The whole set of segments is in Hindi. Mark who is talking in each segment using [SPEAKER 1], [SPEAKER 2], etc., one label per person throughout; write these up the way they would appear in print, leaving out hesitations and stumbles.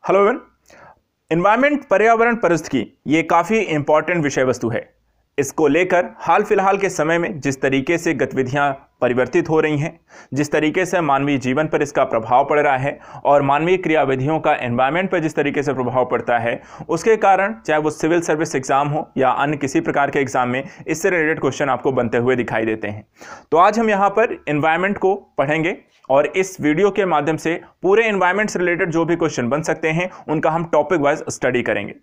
[SPEAKER 1] Hello everyone. एनवायरनमेंट, पर्यावरण, परिस्थिति ये काफ़ी इंपॉर्टेंट विषय वस्तु है। इसको लेकर हाल फिलहाल के समय में जिस तरीके से गतिविधियां परिवर्तित हो रही हैं, जिस तरीके से मानवीय जीवन पर इसका प्रभाव पड़ रहा है और मानवीय क्रियाविधियों का एनवायरनमेंट पर जिस तरीके से प्रभाव पड़ता है, उसके कारण चाहे वो सिविल सर्विस एग्जाम हो या अन्य किसी प्रकार के एग्जाम में इससे रिलेटेड क्वेश्चन आपको बनते हुए दिखाई देते हैं। तो आज हम यहाँ पर एनवायरनमेंट को पढ़ेंगे और इस वीडियो के माध्यम से पूरे एनवायरनमेंट से रिलेटेड जो भी क्वेश्चन बन सकते हैं उनका हम टॉपिक वाइज स्टडी करेंगे।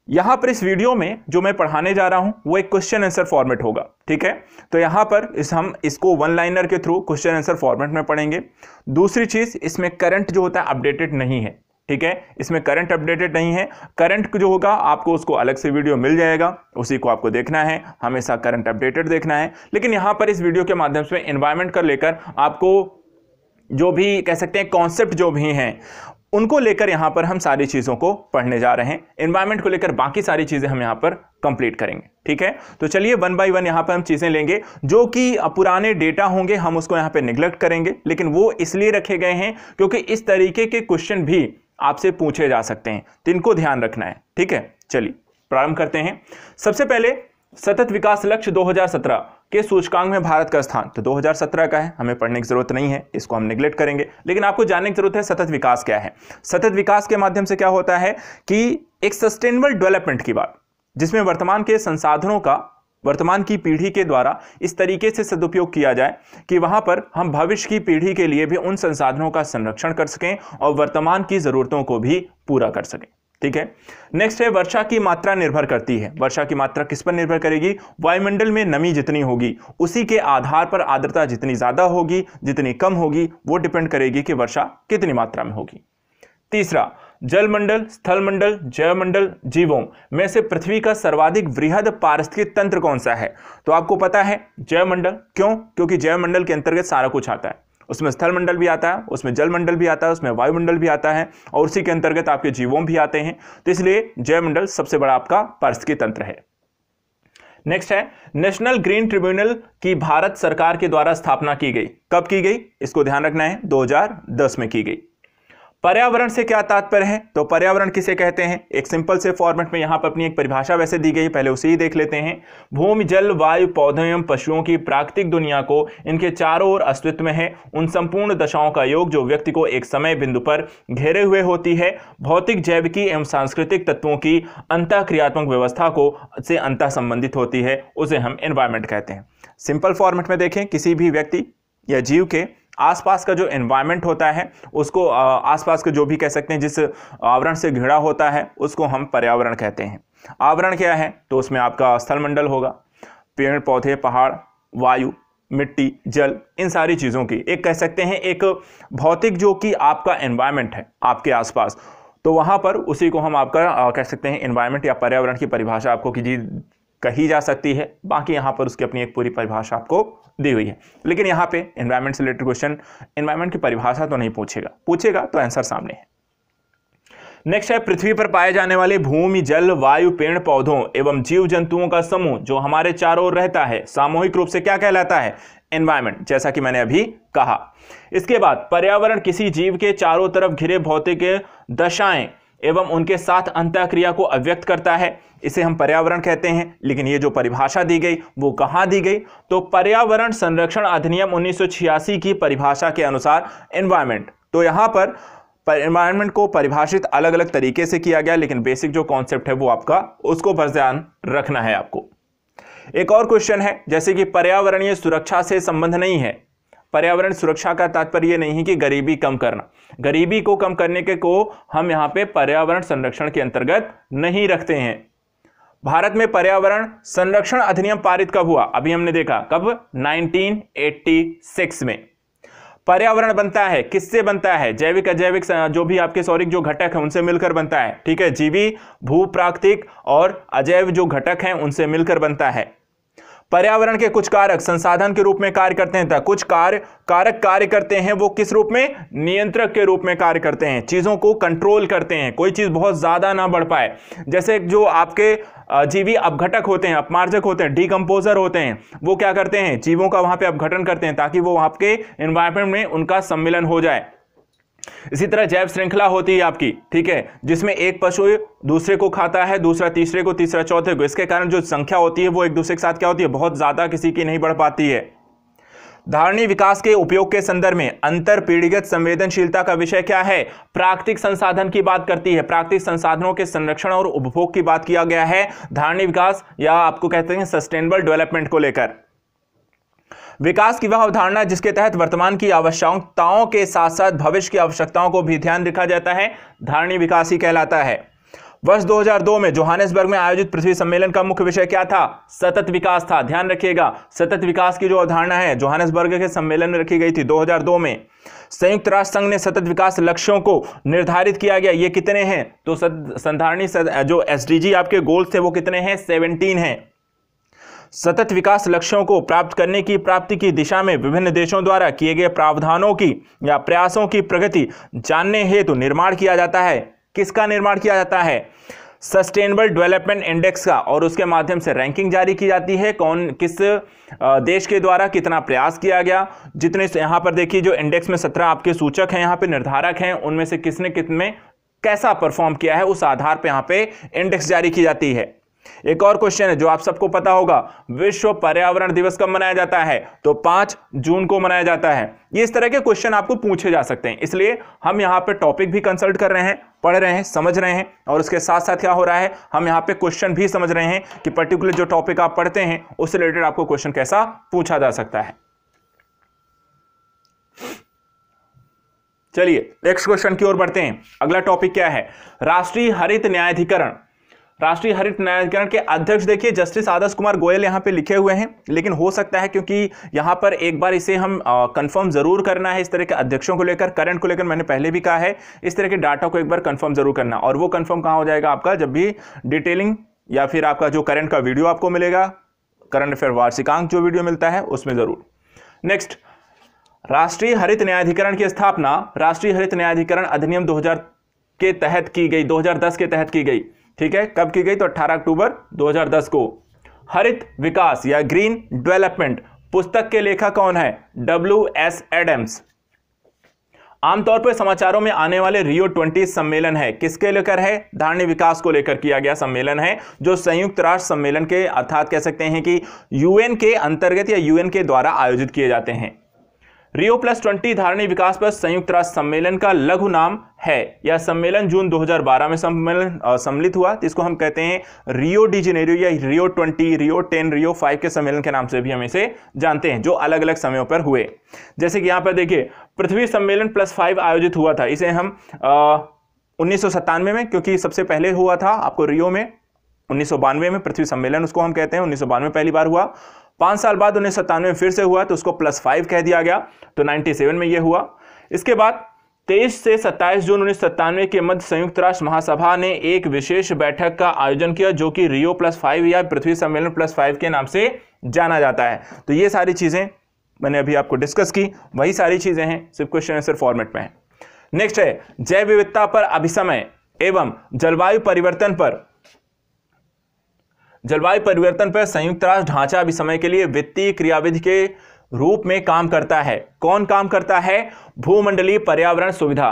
[SPEAKER 1] यहां पर इस वीडियो में जो मैं पढ़ाने जा रहा हूं वो एक क्वेश्चन आंसर फॉर्मेट होगा, ठीक है। तो यहां पर हम इसको वन लाइनर के थ्रू क्वेश्चन आंसर फॉर्मेट में पढ़ेंगे। दूसरी चीज, इसमें करंट जो होता है अपडेटेड नहीं है, ठीक है। इसमें करंट अपडेटेड नहीं है। करंट जो होगा आपको उसको अलग से वीडियो मिल जाएगा, उसी को आपको देखना है, हमेशा करंट अपडेटेड देखना है। लेकिन यहां पर इस वीडियो के माध्यम से एनवायरनमेंट को लेकर आपको जो भी कह सकते हैं कॉन्सेप्ट जो भी हैं उनको लेकर यहां पर हम सारी चीजों को पढ़ने जा रहे हैं। एनवायरनमेंट को लेकर बाकी सारी चीजें हम यहां पर कंप्लीट करेंगे, ठीक है। तो चलिए वन बाय वन यहां पर हम चीजें लेंगे। जो कि पुराने डेटा होंगे हम उसको यहां पर निगलेक्ट करेंगे, लेकिन वो इसलिए रखे गए हैं क्योंकि इस तरीके के क्वेश्चन भी आपसे पूछे जा सकते हैं, तो इनको ध्यान रखना है, ठीक है। चलिए प्रारंभ करते हैं। सबसे पहले सतत विकास लक्ष्य 2017 के सूचकांक में भारत का स्थान, तो 2017 का है, हमें पढ़ने की जरूरत नहीं है, इसको हम नेगलेक्ट करेंगे। लेकिन आपको जानने की जरूरत है सतत विकास क्या है। सतत विकास के माध्यम से क्या होता है कि एक सस्टेनेबल डेवलपमेंट की बात, जिसमें वर्तमान के संसाधनों का वर्तमान की पीढ़ी के द्वारा इस तरीके से सदुपयोग किया जाए कि वहां पर हम भविष्य की पीढ़ी के लिए भी उन संसाधनों का संरक्षण कर सकें और वर्तमान की जरूरतों को भी पूरा कर सकें, ठीक है। नेक्स्ट है वर्षा की मात्रा निर्भर करती है। वर्षा की मात्रा किस पर निर्भर करेगी? वायुमंडल में नमी जितनी होगी उसी के आधार पर आर्द्रता जितनी ज्यादा होगी, जितनी कम होगी, वो डिपेंड करेगी कि वर्षा कितनी मात्रा में होगी। तीसरा, जलमंडल, स्थलमंडल, जैवमंडल, जीवों में से पृथ्वी का सर्वाधिक वृहद पारिस्थितिक तंत्र कौन सा है? तो आपको पता है जैवमंडल। क्यों? क्योंकि जैवमंडल के अंतर्गत सारा कुछ आता है। उसमें स्थलमंडल भी आता है, उसमें जलमंडल भी आता है, उसमें वायुमंडल भी आता है और उसी के अंतर्गत आपके जीवों भी आते हैं। तो इसलिए जैवमंडल सबसे बड़ा आपका पारिस्थितिक तंत्र है। नेक्स्ट है नेशनल ग्रीन ट्रिब्यूनल की भारत सरकार के द्वारा स्थापना की गई। कब की गई? इसको ध्यान रखना है, 2010 में की गई। पर्यावरण से क्या तात्पर्य है? तो पर्यावरण किसे कहते हैं? एक सिंपल से फॉर्मेट में यहां पर अपनी एक परिभाषा वैसे दी गई, पहले उसे ही देख लेते हैं। भूमि, जल, वायु, पौधों एवं पशुओं की प्राकृतिक दुनिया को इनके चारों ओर अस्तित्व में है उन संपूर्ण दशाओं का योग जो व्यक्ति को एक समय बिंदु पर घेरे हुए होती है। भौतिक, जैविकी एवं सांस्कृतिक तत्वों की अंतःक्रियात्मक व्यवस्था को से अंतः संबंधित होती है, उसे हम एनवायरनमेंट कहते हैं। सिंपल फॉर्मेट में देखें, किसी भी व्यक्ति या जीव के आसपास का जो एनवायरनमेंट होता है उसको आसपास के जो भी कह सकते हैं जिस आवरण से घिरा होता है उसको हम पर्यावरण कहते हैं। आवरण क्या है? तो उसमें आपका स्थलमंडल होगा, पेड़ पौधे, पहाड़, वायु, मिट्टी, जल, इन सारी चीज़ों की एक कह सकते हैं एक भौतिक जो कि आपका एनवायरनमेंट है आपके आसपास, तो वहाँ पर उसी को हम आपका कह सकते हैं एनवायरनमेंट या पर्यावरण की परिभाषा आपको कही जा सकती है। बाकी यहाँ पर उसकी अपनी एक पूरी परिभाषा आपको दी हुई है। लेकिन यहाँ पे एनवायरनमेंट से रिलेटेड क्वेश्चन एनवायरनमेंट की परिभाषा तो नहीं पूछेगा तो आंसर सामने है। नेक्स्ट है पृथ्वी पर पाए जाने वाले भूमि, जल, वायु, पेड़ पौधों एवं जीव जंतुओं का समूह जो हमारे चारों ओर रहता है सामूहिक रूप से क्या कहलाता है? एनवायरनमेंट, जैसा कि मैंने अभी कहा। इसके बाद पर्यावरण किसी जीव के चारों तरफ घिरे भौतिक दशाएं एवं उनके साथ अंतःक्रिया को अव्यक्त करता है, इसे हम पर्यावरण कहते हैं। लेकिन ये जो परिभाषा दी गई वो कहां दी गई? तो पर्यावरण संरक्षण अधिनियम 1986 की परिभाषा के अनुसार एनवायरनमेंट। तो यहां पर एनवायरनमेंट को परिभाषित अलग अलग तरीके से किया गया, लेकिन बेसिक जो कॉन्सेप्ट है वो आपका उसको पर ध्यान रखना है आपको। एक और क्वेश्चन है जैसे कि पर्यावरणीय सुरक्षा से संबंध नहीं है। पर्यावरण सुरक्षा का तात्पर्य नहीं है कि गरीबी कम करना, गरीबी को कम करने के को हम यहाँ पे पर्यावरण संरक्षण के अंतर्गत नहीं रखते हैं। भारत में पर्यावरण संरक्षण अधिनियम पारित कब हुआ? अभी हमने देखा कब? 1986 में। पर्यावरण बनता है किससे बनता है? जैविक, अजैविक जो भी आपके सौरिक जो घटक है उनसे मिलकर बनता है, ठीक है। जीवी, भू प्राकृतिक और अजैव जो घटक हैं उनसे मिलकर बनता है। पर्यावरण के कुछ कारक संसाधन के रूप में कार्य करते हैं, कुछ कारक कार्य करते हैं, वो किस रूप में? नियंत्रक के रूप में कार्य करते हैं, चीजों को कंट्रोल करते हैं, कोई चीज बहुत ज्यादा ना बढ़ पाए। जैसे जो आपके जीवी अपघटक होते हैं, अपमार्जक होते हैं, डीकंपोजर होते हैं, वो क्या करते हैं? जीवों का वहां पे अपघटन करते हैं ताकि वो आपके एनवायरनमेंट में उनका सम्मिलन हो जाए। इसी तरह जैव श्रृंखला होती है आपकी, ठीक है, जिसमें एक पशु दूसरे को खाता है, दूसरा तीसरे को, तीसरा चौथे को। इसके कारण जो संख्या होती है वो एक दूसरे के साथ क्या होती है, बहुत ज्यादा किसी की नहीं बढ़ पाती है। धारणी विकास के उपयोग के संदर्भ में अंतर पीढ़ीगत संवेदनशीलता का विषय क्या है, प्राकृतिक संसाधन की बात करती है। प्राकृतिक संसाधनों के संरक्षण और उपभोग की बात किया गया है धारणी विकास, या आपको कहते हैं सस्टेनेबल डेवलपमेंट को लेकर। विकास की वह अवधारणा जिसके तहत वर्तमान की आवश्यकताओं के साथ साथ भविष्य की आवश्यकताओं को भी ध्यान रखा जाता है, धारणी विकास ही कहलाता है। वर्ष 2002 में जोहानिसबर्ग में आयोजित पृथ्वी सम्मेलन का मुख्य विषय क्या था, सतत विकास था। ध्यान रखिएगा, सतत विकास की जो अवधारणा है जोहानिसबर्ग के सम्मेलन में रखी गई थी 2002 में। संयुक्त राष्ट्र संघ ने सतत विकास लक्ष्यों को निर्धारित किया गया, ये कितने हैं, तो संधारणी जो एसडीजी आपके गोल्स थे वो कितने हैं, 17 हैं। सतत विकास लक्ष्यों को प्राप्त करने की प्राप्ति की दिशा में विभिन्न देशों द्वारा किए गए प्रावधानों की या प्रयासों की प्रगति जानने हेतु निर्माण किया जाता है। किसका निर्माण किया जाता है, सस्टेनेबल डेवलपमेंट इंडेक्स का, और उसके माध्यम से रैंकिंग जारी की जाती है, कौन किस देश के द्वारा कितना प्रयास किया गया। जितने यहां पर देखिए जो इंडेक्स में 17 आपके सूचक हैं, यहां पे निर्धारक हैं, उनमें से किसने कितने कैसा परफॉर्म किया है उस आधार पर यहां पे इंडेक्स जारी की जाती है। एक और क्वेश्चन है जो आप सबको पता होगा, विश्व पर्यावरण दिवस कब मनाया जाता है, तो 5 जून को मनाया जाता है। ये इस तरह के क्वेश्चन आपको पूछे जा सकते हैं, इसलिए हम यहाँ पे टॉपिक भी कंसल्ट कर रहे हैं, पढ़ रहे हैं, समझ रहे हैं, और उसके साथ साथ क्या हो रहा है, हम यहाँ पे क्वेश्चन भी समझ रहे हैं कि पर्टिकुलर जो टॉपिक आप पढ़ते हैं उससे रिलेटेड आपको क्वेश्चन कैसा पूछा जा सकता है। चलिए नेक्स्ट क्वेश्चन की ओर बढ़ते हैं। अगला टॉपिक क्या है, राष्ट्रीय हरित न्यायाधिकरण। राष्ट्रीय हरित न्यायाधिकरण के अध्यक्ष देखिए जस्टिस आदर्श कुमार गोयल यहां पे लिखे हुए हैं, लेकिन हो सकता है क्योंकि यहां पर एक बार इसे हम कंफर्म जरूर करना है। इस तरह के अध्यक्षों को लेकर, करंट को लेकर मैंने पहले भी कहा है, इस तरह के डाटा को एक बार कंफर्म जरूर करना, और वो कंफर्म कहां हो जाएगा आपका, जब भी डिटेलिंग या फिर आपका जो करंट का वीडियो आपको मिलेगा, करंट अफेयर वार्षिकांक जो वीडियो मिलता है उसमें जरूर। नेक्स्ट, राष्ट्रीय हरित न्यायाधिकरण की स्थापना राष्ट्रीय हरित न्यायाधिकरण अधिनियम 2000 के तहत की गई, 2010 के तहत की गई, ठीक है। कब की गई, तो 18 अक्टूबर 2010 को। हरित विकास या ग्रीन डेवलपमेंट पुस्तक के लेखक कौन है, W.S. एडम्स। आमतौर पर समाचारों में आने वाले रियो 20 सम्मेलन है, किसके लेकर है, धारणी विकास को लेकर किया गया सम्मेलन है, जो संयुक्त राष्ट्र सम्मेलन के अर्थात कह सकते हैं कि यूएन के अंतर्गत या यूएन के द्वारा आयोजित किए जाते हैं। रियो +20 धारणी विकास पर संयुक्त राष्ट्र सम्मेलन का लघु नाम है। यह सम्मेलन जून 2012 में सम्मिलित हुआ, तो इसको हम कहते हैं रियो डी जेनेरियो या रियो 20, रियो 10, रियो 5 के सम्मेलन के नाम से भी हम इसे जानते हैं, जो अलग अलग समयों पर हुए। जैसे कि यहाँ पर देखिए पृथ्वी सम्मेलन +5 आयोजित हुआ था, इसे हम 1997 में, क्योंकि सबसे पहले हुआ था आपको रियो में 1992 में पृथ्वी सम्मेलन उसको हम कहते हैं, 1992 पहली बार हुआ, 5 साल बाद 1997 में फिर से हुआ तो उसको +5 कह दिया गया, तो 97 में यह हुआ। इसके बाद 23 से 27 जून 1997 के मध्य संयुक्त राष्ट्र महासभा ने एक विशेष बैठक का आयोजन किया, जो कि रियो +5 या पृथ्वी सम्मेलन +5 के नाम से जाना जाता है। तो ये सारी चीजें मैंने अभी आपको डिस्कस की, वही सारी चीजें हैं, सिर्फ क्वेश्चन आंसर फॉर्मेट में है। नेक्स्ट है जैव विविधता पर अभिसमय एवं जलवायु परिवर्तन पर संयुक्त राष्ट्र ढांचा अभिसमय के लिए वित्तीय क्रियाविधि के रूप में काम करता है। कौन काम करता है, भूमंडलीय पर्यावरण सुविधा।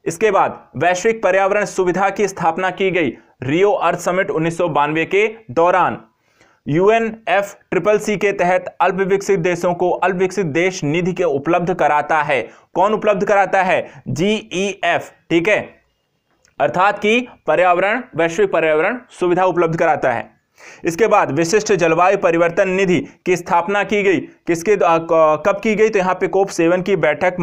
[SPEAKER 1] इसके बाद वैश्विक पर्यावरण सुविधा की स्थापना की गई रियो अर्थ समिट 1992 के दौरान। UNFCCC के तहत अल्पविकसित देशों को अल्पविकसित देश निधि के उपलब्ध कराता है। कौन उपलब्ध कराता है, GEF, ठीक है, अर्थात कि पर्यावरण वैश्विक पर्यावरण सुविधा उपलब्ध कराता है। इसके बाद विशिष्ट जलवायु परिवर्तन निधि की स्थापना की गई, किसके कब की गई, तो यहां पे COP7 की बैठक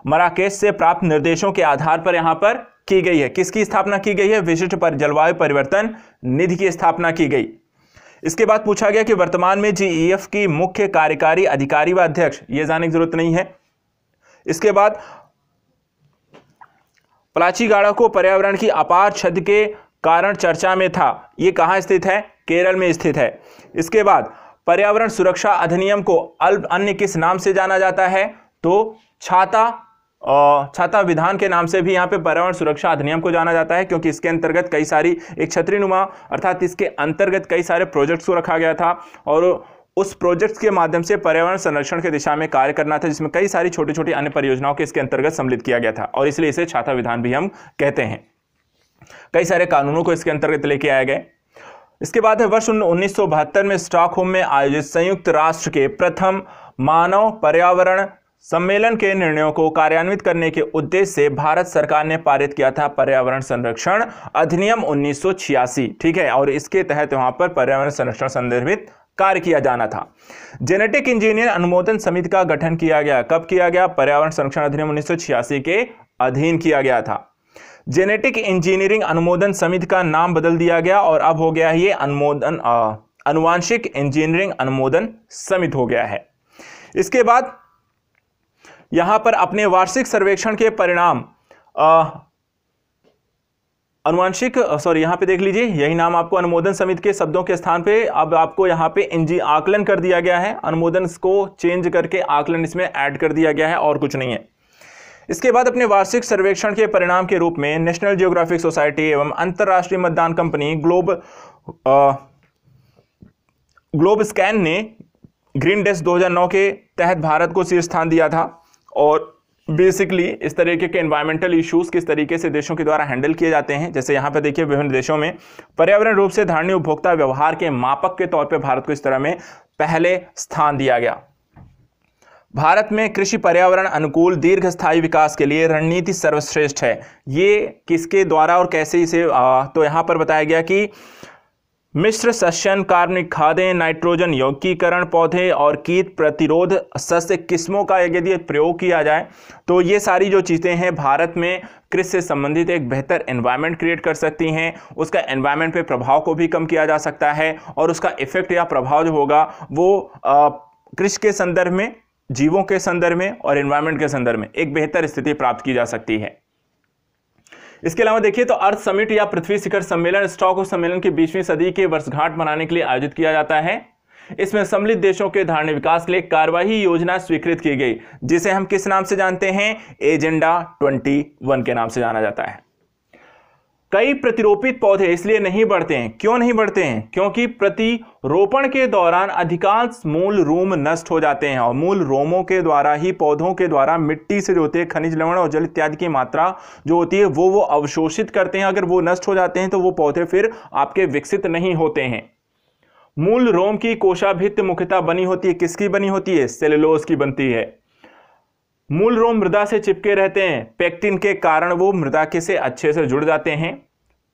[SPEAKER 1] मराकेश से प्राप्त निर्देशों के आधार पर यहां पर की गई है। किसकी स्थापना की गई है, विशिष्ट जलवायु परिवर्तन निधि की स्थापना की गई। इसके बाद पूछा गया कि वर्तमान में GEF की मुख्य कार्यकारी अधिकारी व अध्यक्ष, ये जानने की जरूरत नहीं है। इसके बाद पलाचीगाड़ा को पर्यावरण की अपार क्षति के कारण चर्चा में था, ये कहां स्थित है, केरल में स्थित है। इसके बाद पर्यावरण सुरक्षा अधिनियम को अन्य किस नाम से जाना जाता है, तो छाता विधान के नाम से भी यहाँ पे पर्यावरण सुरक्षा अधिनियम को जाना जाता है, क्योंकि इसके अंतर्गत कई सारी एक छतरीनुमा अर्थात इसके अंतर्गत कई सारे प्रोजेक्ट्स को रखा गया था, और उस प्रोजेक्ट्स के माध्यम से पर्यावरण संरक्षण के दिशा में कार्य करना था, जिसमें कई सारी छोटी छोटी अन्य परियोजनाओं के इसके अंतर्गत सम्मिलित किया गया था और इसलिए इसे छाता विधान भी हम कहते हैं। कई सारे कानूनों को इसके अंतर्गत लेके आए गए। इसके बाद है वर्ष 1972 में स्टॉकहोम में आयोजित संयुक्त राष्ट्र के प्रथम मानव पर्यावरण सम्मेलन के निर्णयों को कार्यान्वित करने के उद्देश्य से भारत सरकार ने पारित किया था पर्यावरण संरक्षण अधिनियम 1986, ठीक है, और इसके तहत वहां पर पर्यावरण संरक्षण संदर्भित कार्य किया जाना था। जेनेटिक इंजीनियर अनुमोदन समिति का गठन किया गया। कब किया गया? पर्यावरण संरक्षण अधिनियम 1986 के अधीन किया गया था। जेनेटिक इंजीनियरिंग अनुमोदन समिति का नाम बदल दिया गया और अब हो गया ये अनुवांशिक इंजीनियरिंग अनुमोदन समिति हो गया है। इसके बाद यहां पर अपने वार्षिक सर्वेक्षण के परिणाम यहां पे देख लीजिए, यही नाम आपको अनुमोदन समिति के शब्दों के स्थान पे अब आपको यहां पे आकलन कर दिया गया है। अनुमोदन को चेंज करके आकलन इसमें ऐड कर दिया गया है और कुछ नहीं है। इसके बाद अपने वार्षिक सर्वेक्षण के परिणाम के रूप में नेशनल जियोग्राफिक सोसाइटी एवं अंतरराष्ट्रीय मतदान कंपनी ग्लोब स्कैन ने ग्रीन डेस्क 2009 के तहत भारत को शीर्ष स्थान दिया था और बेसिकली इस तरीके के एनवायरमेंटल इश्यूज किस तरीके से देशों के द्वारा हैंडल किए जाते हैं, जैसे यहाँ पे देखिए विभिन्न देशों में पर्यावरण रूप से धारणीय उपभोक्ता व्यवहार के मापक के तौर पे भारत को इस तरह में पहले स्थान दिया गया। भारत में कृषि पर्यावरण अनुकूल दीर्घस्थायी विकास के लिए रणनीति सर्वश्रेष्ठ है। ये किसके द्वारा और कैसे इसे तो यहाँ पर बताया गया कि मिश्र सस्यन, कार्बनिक खादें, नाइट्रोजन यौगिकीकरण पौधे और कीट प्रतिरोध सस्य किस्मों का यदि प्रयोग किया जाए तो ये सारी जो चीज़ें हैं भारत में कृषि से संबंधित एक बेहतर एनवायरनमेंट क्रिएट कर सकती हैं। उसका एनवायरनमेंट पे प्रभाव को भी कम किया जा सकता है और उसका इफेक्ट या प्रभाव जो होगा वो कृषि के संदर्भ में, जीवों के संदर्भ में और एनवायरनमेंट के संदर्भ में एक बेहतर स्थिति प्राप्त की जा सकती है। इसके अलावा देखिए तो अर्थ समिट या पृथ्वी शिखर सम्मेलन स्टॉकहोम सम्मेलन की 20वीं सदी के वर्षगांठ मनाने के लिए आयोजित किया जाता है। इसमें सम्मिलित देशों के धारणीय विकास के लिए कार्यवाही योजना स्वीकृत की गई, जिसे हम किस नाम से जानते हैं? एजेंडा 21 के नाम से जाना जाता है। कई प्रतिरोपित पौधे इसलिए नहीं बढ़ते हैं। क्यों नहीं बढ़ते हैं? क्योंकि प्रतिरोपण के दौरान अधिकांश मूल रोम नष्ट हो जाते हैं और मूल रोमों के द्वारा ही पौधों के द्वारा मिट्टी से जो होते हैं खनिज लवण और जल इत्यादि की मात्रा जो होती है वो अवशोषित करते हैं। अगर वो नष्ट हो जाते हैं तो वो पौधे फिर आपके विकसित नहीं होते हैं। मूल रोम की कोशाभित्ति मुख्यतः बनी होती है, किसकी बनी होती है? सेलुलोज की बनती है। मूल रोम मृदा से चिपके रहते हैं, पेक्टिन के कारण वो मृदा के से अच्छे से जुड़ जाते हैं।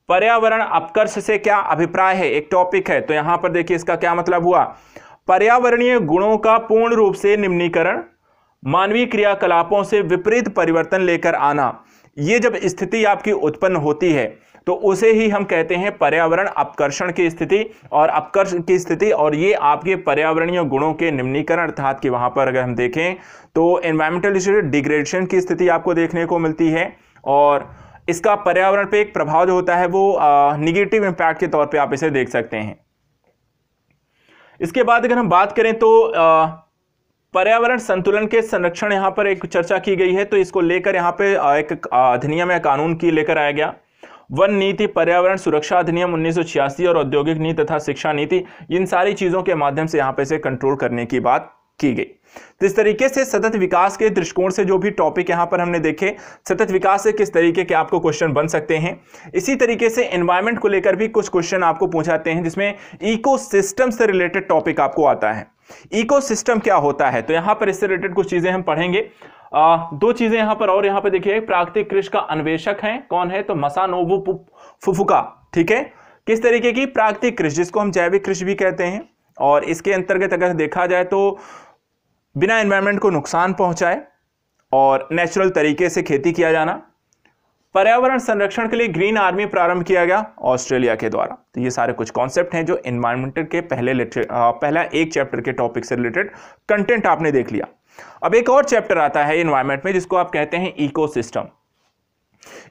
[SPEAKER 1] पर्यावरण अपकर्ष से क्या अभिप्राय है? एक टॉपिक है, तो यहां पर देखिए इसका क्या मतलब हुआ? पर्यावरणीय गुणों का पूर्ण रूप से निम्नीकरण, मानवीय क्रियाकलापों से विपरीत परिवर्तन लेकर आना, ये जब स्थिति आपकी उत्पन्न होती है तो उसे ही हम कहते हैं पर्यावरण अपकर्षण की स्थिति और अपकर्ष की स्थिति। और ये आपके पर्यावरणीय गुणों के निम्नीकरण अर्थात कि वहां पर अगर हम देखें तो एनवायरमेंटल डिग्रेडेशन की स्थिति आपको देखने को मिलती है और इसका पर्यावरण पे एक प्रभाव जो होता है वो निगेटिव इंपैक्ट के तौर पे आप इसे देख सकते हैं। इसके बाद अगर हम बात करें तो पर्यावरण संतुलन के संरक्षण यहां पर एक चर्चा की गई है, तो इसको लेकर यहां पे एक अधिनियम या कानून की लेकर आया गया। वन नीति, पर्यावरण सुरक्षा अधिनियम 1986 और औद्योगिक नीति तथा शिक्षा नीति, इन सारी चीजों के माध्यम से यहां पे इसे कंट्रोल करने की बात की गई। तो इस तरीके से सतत विकास के दृष्टिकोण से जो भी टॉपिक यहां पर हमने देखे, सतत विकास से किस तरीके के आपको क्वेश्चन बन सकते हैं। इसी तरीके से एनवायरनमेंट को लेकर भी कुछ क्वेश्चन आपको पूछाते हैं, जिसमें इकोसिस्टम से रिलेटेड टॉपिक आपको आता है। इकोसिस्टम क्या होता है, तो यहां पर इससे रिलेटेड कुछ चीजें हम पढ़ेंगे। दो चीजें यहां पर और यहां पर देखिए, प्राकृतिक कृषि का अन्वेषक है, कौन है? तो मसानोबु फुफुका, ठीक है। किस तरीके की? प्राकृतिक कृषि, जिसको हम जैविक कृषि भी कहते हैं, और इसके अंतर्गत अगर देखा जाए तो बिना एनवायरनमेंट को नुकसान पहुंचाए और नेचुरल तरीके से खेती किया जाना। पर्यावरण संरक्षण के लिए ग्रीन आर्मी प्रारंभ किया गया ऑस्ट्रेलिया के द्वारा। तो ये सारे कुछ कॉन्सेप्ट हैं जो एनवायरमेंटल के पहला एक चैप्टर के टॉपिक से रिलेटेड कंटेंट आपने देख लिया। अब एक और चैप्टर आता है एनवायरनमेंट में, जिसको आप कहते हैं इकोसिस्टम।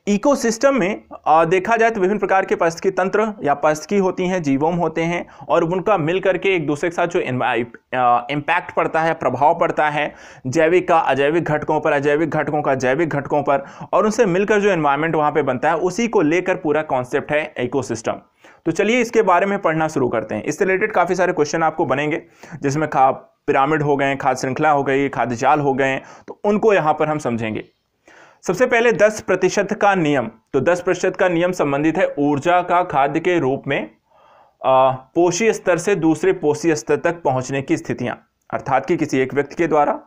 [SPEAKER 1] इकोसिस्टम में देखा जाए तो विभिन्न प्रकार के पारिस्थितिकी तंत्र या पारिस्थितिकी होती हैं, जीवोम होते हैं, और उनका मिल करके एक दूसरे के साथ जो इम्पैक्ट पड़ता है, प्रभाव पड़ता है जैविक का अजैविक घटकों पर, अजैविक घटकों का जैविक घटकों पर, और उनसे मिलकर जो एनवायरनमेंट वहां पे बनता है, उसी को लेकर पूरा कॉन्सेप्ट है इकोसिस्टम। तो चलिए इसके बारे में पढ़ना शुरू करते हैं। इससे रिलेटेड काफी सारे क्वेश्चन आपको बनेंगे, जिसमें पिरामिड हो गए, खाद्य श्रृंखला हो गई, खाद्य जाल हो गए, तो उनको यहां पर हम समझेंगे। सबसे पहले 10% का नियम। तो 10% का नियम संबंधित है ऊर्जा का खाद्य के रूप में पोषी स्तर से दूसरे पोषी स्तर तक पहुंचने की स्थितियां, अर्थात कि किसी एक व्यक्ति के द्वारा,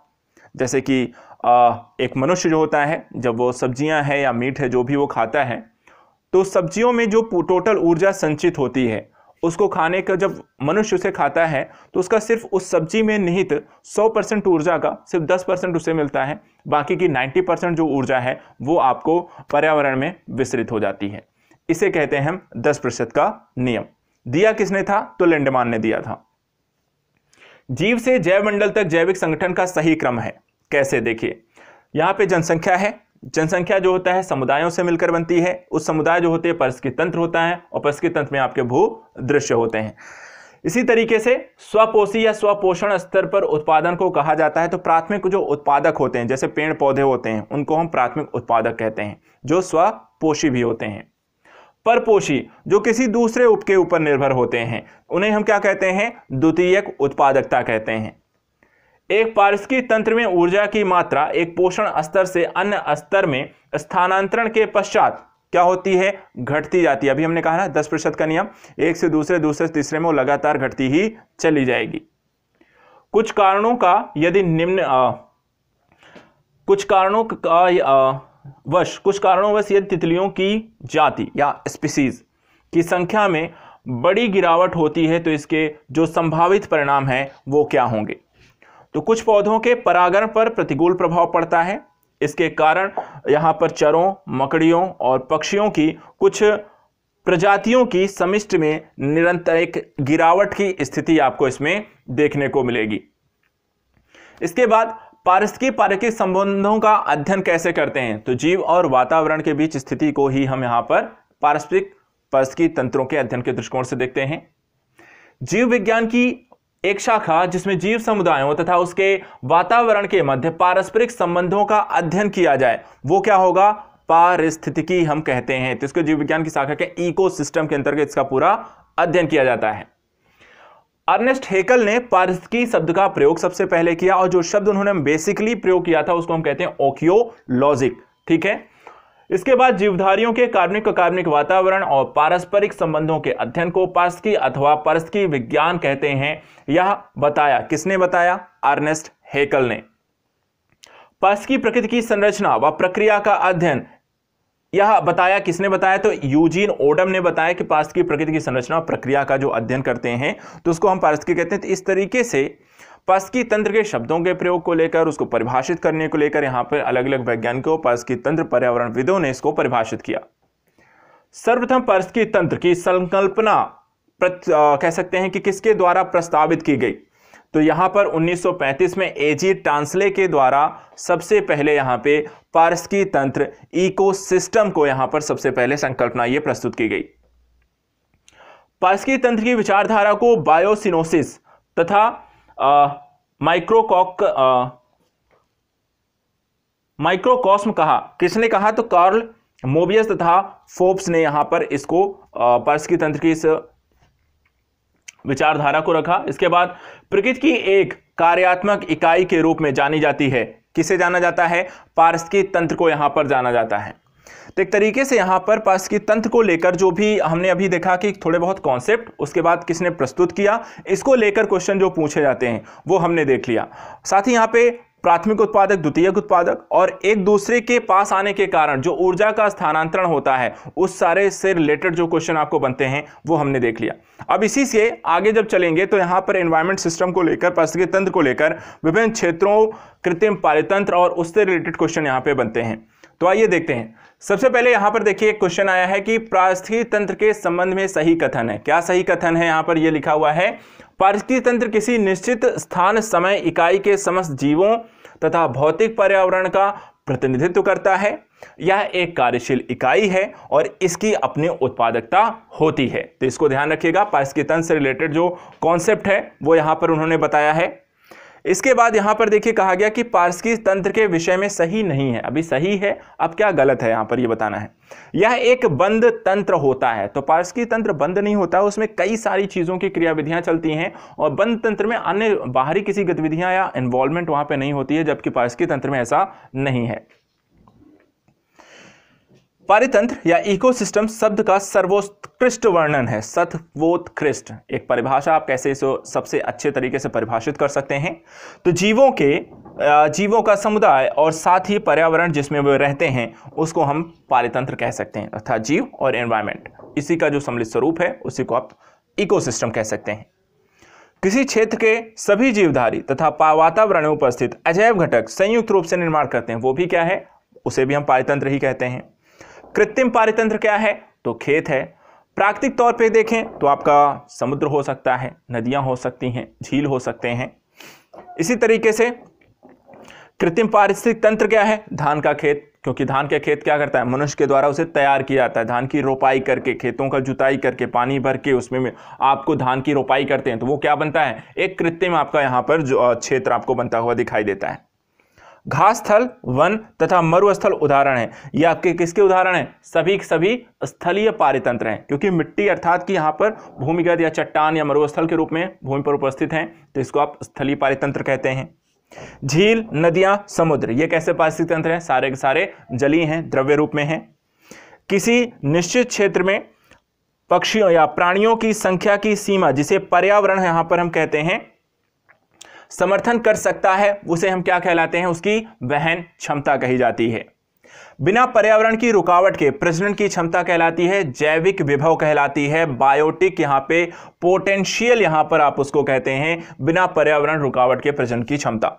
[SPEAKER 1] जैसे कि एक मनुष्य जो होता है, जब वो सब्जियां है या मीट है जो भी वो खाता है, तो सब्जियों में जो टोटल ऊर्जा संचित होती है, उसको खाने का जब मनुष्य उसे खाता है तो उसका सिर्फ उस सब्जी में निहित 100% ऊर्जा का सिर्फ 10% उसे मिलता है, बाकी की 90% जो ऊर्जा है वो आपको पर्यावरण में विसरित हो जाती है। इसे कहते हैं हम 10% का नियम। दिया किसने था? तो लिंडमान ने दिया था। जीव से जैव मंडल तक जैविक संगठन का सही क्रम है। कैसे? देखिए, यहां पे जनसंख्या है। जनसंख्या जो होता है समुदायों से मिलकर बनती है। उस समुदाय जो होते हैं पारिस्थितिकी तंत्र होता है, और पारिस्थितिकी तंत्र में आपके भू दृश्य होते हैं। इसी तरीके से स्वपोषी या स्वपोषण स्तर पर उत्पादन को कहा जाता है। तो प्राथमिक जो उत्पादक होते हैं, जैसे पेड़ पौधे होते हैं, उनको हम प्राथमिक उत्पादक कहते हैं, जो स्वपोषी भी होते हैं। परपोषी जो किसी दूसरे उप के ऊपर निर्भर होते हैं, उन्हें हम क्या कहते हैं? द्वितीयक उत्पादकता कहते हैं। एक पारिस्थितिकी तंत्र में ऊर्जा की मात्रा एक पोषण स्तर से अन्य स्तर में स्थानांतरण के पश्चात क्या होती है? घटती जाती है। अभी हमने कहा ना 10% का नियम, एक से दूसरे, दूसरे से तीसरे में वो लगातार घटती ही चली जाएगी। कुछ कारणों कारणोंवश यदि तितलियों की जाति या स्पीसीज की संख्या में बड़ी गिरावट होती है तो इसके जो संभावित परिणाम हैं वो क्या होंगे? तो कुछ पौधों के परागण पर प्रतिकूल प्रभाव पड़ता है। इसके कारण यहां पर चरों, मकड़ियों और पक्षियों की कुछ प्रजातियों की समिष्टि में निरंतर एक गिरावट की स्थिति आपको इसमें देखने को मिलेगी। इसके बाद पारिस्थितिकी संबंधों का अध्ययन कैसे करते हैं? तो जीव और वातावरण के बीच स्थिति को ही हम यहां पर पारिस्थितिकी तंत्रों के अध्ययन के दृष्टिकोण से देखते हैं। जीव विज्ञान की एक शाखा जिसमें जीव समुदायों तथा उसके वातावरण के मध्य पारस्परिक संबंधों का अध्ययन किया जाए, वो क्या होगा? पारिस्थितिकी हम कहते हैं। तो इसको जीव विज्ञान की शाखा के इकोसिस्टम के अंतर्गत इसका पूरा अध्ययन किया जाता है। अर्नेस्ट हेकल ने पारिस्थितिकी शब्द का प्रयोग सबसे पहले किया, और जो शब्द उन्होंने बेसिकली प्रयोग किया था उसको हम कहते हैं ओकियोलॉजिक। ठीक है। इसके बाद जीवधारियों के कार्बनिक अकार्बनिक वातावरण और पारस्परिक संबंधों के अध्ययन को पारिस्थितिकी अथवा पारिस्थितिकी विज्ञान कहते हैं। यह बताया किसने? बताया अर्नेस्ट हेकल ने। पारिस्थितिकी प्रकृति की संरचना व प्रक्रिया का अध्ययन, यह बताया किसने? बताया तो यूजीन ओडम ने बताया कि पारिस्थितिकी प्रकृति की संरचना और प्रक्रिया का जो अध्ययन करते हैं तो उसको हम पारिस्थितिकी कहते हैं। तो इस तरीके से पारिस्थितिकी तंत्र के शब्दों के प्रयोग को लेकर, उसको परिभाषित करने को लेकर यहाँ पर अलग अलग वैज्ञानिकों, पारिस्थितिकी तंत्र पर्यावरणविदों ने इसको परिभाषित किया। सर्वप्रथम पारिस्थितिकी तंत्र की संकल्पना कह सकते हैं कि किसके द्वारा प्रस्तावित की गई? तो यहाँ पर 1935 में एजी टांसले के द्वारा सबसे पहले यहाँ पे पारिस्थितिकी तंत्र इकोसिस्टम को यहाँ पर सबसे पहले संकल्पना ये प्रस्तुत की गई। पारिस्थितिकी तंत्र की विचारधारा को बायोसिनोसिस तथा माइक्रोकॉस्म कहा। किसने कहा? तो कार्ल मोबियस तथा फोर्ब्स ने यहां पर इसको पारिस्थितिकी तंत्र की इस विचारधारा को रखा। इसके बाद प्रकृति की एक कार्यात्मक इकाई के रूप में जानी जाती है। किसे जाना जाता है? पारिस्थितिकी तंत्र को यहां पर जाना जाता है। तो एक तरीके से यहां पर पारिस्थितिकी तंत्र को लेकर जो भी हमने अभी देखा कि थोड़े बहुत कॉन्सेप्ट, उसके बाद किसने प्रस्तुत किया, इसको लेकर क्वेश्चन जो पूछे जाते हैं वो हमने देख लिया। साथ ही यहां पे प्राथमिक उत्पादक, द्वितीयक उत्पादक और एक दूसरे के पास आने के कारण जो ऊर्जा का स्थानांतरण होता है, उस सारे से रिलेटेड जो क्वेश्चन आपको बनते हैं वो हमने देख लिया। अब इसी से आगे जब चलेंगे तो यहाँ पर एनवायरमेंट सिस्टम को लेकर, पारिस्थितिकी तंत्र को लेकर विभिन्न क्षेत्रों, कृत्रिम पारितंत्र और उससे रिलेटेड क्वेश्चन यहाँ पे बनते हैं। तो आइए देखते हैं। सबसे पहले यहां पर देखिए एक क्वेश्चन आया है कि पारिस्थितिकी तंत्र के संबंध में सही कथन है। क्या सही कथन है? यहां पर यह लिखा हुआ है, पारिस्थितिकी तंत्र किसी निश्चित स्थान समय इकाई के समस्त जीवों तथा भौतिक पर्यावरण का प्रतिनिधित्व करता है। यह एक कार्यशील इकाई है और इसकी अपनी उत्पादकता होती है। तो इसको ध्यान रखिएगा, पारिस्थितिकी तंत्र से रिलेटेड जो कॉन्सेप्ट है वो यहां पर उन्होंने बताया है। इसके बाद यहां पर देखिए कहा गया कि पारिस्थितिकी तंत्र के विषय में सही नहीं है। अभी सही है, अब क्या गलत है यहां पर ये बताना है। यह एक बंद तंत्र होता है। तो पारिस्थितिकी तंत्र बंद नहीं होता, उसमें कई सारी चीजों की क्रियाविधियां चलती हैं और बंद तंत्र में अन्य बाहरी किसी गतिविधियां या इन्वॉल्वमेंट वहां पर नहीं होती है, जबकि पारिस्थितिकी तंत्र में ऐसा नहीं है। पारितंत्र या इकोसिस्टम शब्द का सर्वोत्कृष्ट वर्णन है। सर्वोत्कृष्ट एक परिभाषा आप कैसे इसे सबसे अच्छे तरीके से परिभाषित कर सकते हैं। तो जीवों का समुदाय और साथ ही पर्यावरण जिसमें वे रहते हैं उसको हम पारितंत्र कह सकते हैं, अर्थात जीव और एनवायरमेंट, इसी का जो सम्मिलित स्वरूप है उसी को आप इकोसिस्टम कह सकते हैं। किसी क्षेत्र के सभी जीवधारी तथा वातावरण में उपस्थित अजैव घटक संयुक्त रूप से निर्माण करते हैं, वो भी क्या है, उसे भी हम पारितंत्र ही कहते हैं। कृत्रिम पारितंत्र क्या है, तो खेत है। प्राकृतिक तौर पे देखें तो आपका समुद्र हो सकता है, नदियां हो सकती हैं, झील हो सकते हैं। इसी तरीके से कृत्रिम पारिस्थितिक तंत्र क्या है, धान का खेत, क्योंकि धान का खेत क्या करता है, मनुष्य के द्वारा उसे तैयार किया जाता है। धान की रोपाई करके, खेतों का जुताई करके, पानी भर के उसमें आपको धान की रोपाई करते हैं, तो वो क्या बनता है, एक कृत्रिम आपका यहाँ पर जो क्षेत्र आपको बनता हुआ दिखाई देता है। घास स्थल, वन तथा मरुस्थल उदाहरण है। ये आपके किसके उदाहरण हैं, सभी स्थलीय पारितंत्र हैं, क्योंकि मिट्टी अर्थात कि यहाँ पर भूमिगत या चट्टान या मरुस्थल के रूप में भूमि पर उपस्थित हैं, तो इसको आप स्थलीय पारितंत्र कहते हैं। झील, नदियां, समुद्र, ये कैसे पारिस्थितिक तंत्र हैं, सारे के सारे जलीय हैं, द्रव्य रूप में हैं। किसी निश्चित क्षेत्र में पक्षियों या प्राणियों की संख्या की सीमा जिसे पर्यावरण यहाँ पर हम कहते हैं समर्थन कर सकता है, उसे हम क्या कहलाते हैं, उसकी वहन क्षमता कही जाती है। बिना पर्यावरण की रुकावट के प्रजनन की क्षमता कहलाती है जैविक विभव कहलाती है। बायोटिक यहाँ पे पोटेंशियल यहाँ पर आप उसको कहते हैं, बिना पर्यावरण रुकावट के प्रजनन की क्षमता।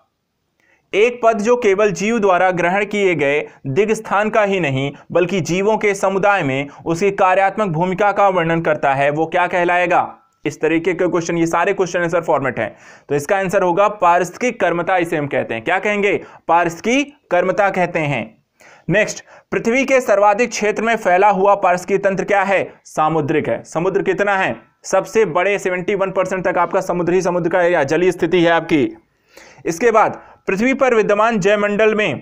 [SPEAKER 1] एक पद जो केवल जीव द्वारा ग्रहण किए गए दिग्स्थान का ही नहीं बल्कि जीवों के समुदाय में उसकी कार्यात्मक भूमिका का वर्णन करता है, वो क्या कहलाएगा। इस तरीके के क्वेश्चन, ये सारे क्वेश्चन आंसर फॉर्मेट है, तो इसका आंसर होगा पारिस्थितिकी कर्मता, इसे हम कहते हैं, क्या कहेंगे, पारिस्थितिकी कर्मता कहते हैं। नेक्स्ट, पृथ्वी के सर्वाधिक क्षेत्र में फैला हुआ पारिस्थितिकी तंत्र क्या है, सामुद्रिक है। समुद्र कितना है, सबसे बड़े 71% तक आपका समुद्र ही समुद्र का एरिया, जलीय स्थिति है आपकी। इसके बाद पृथ्वी पर विद्यमान जयमंडल में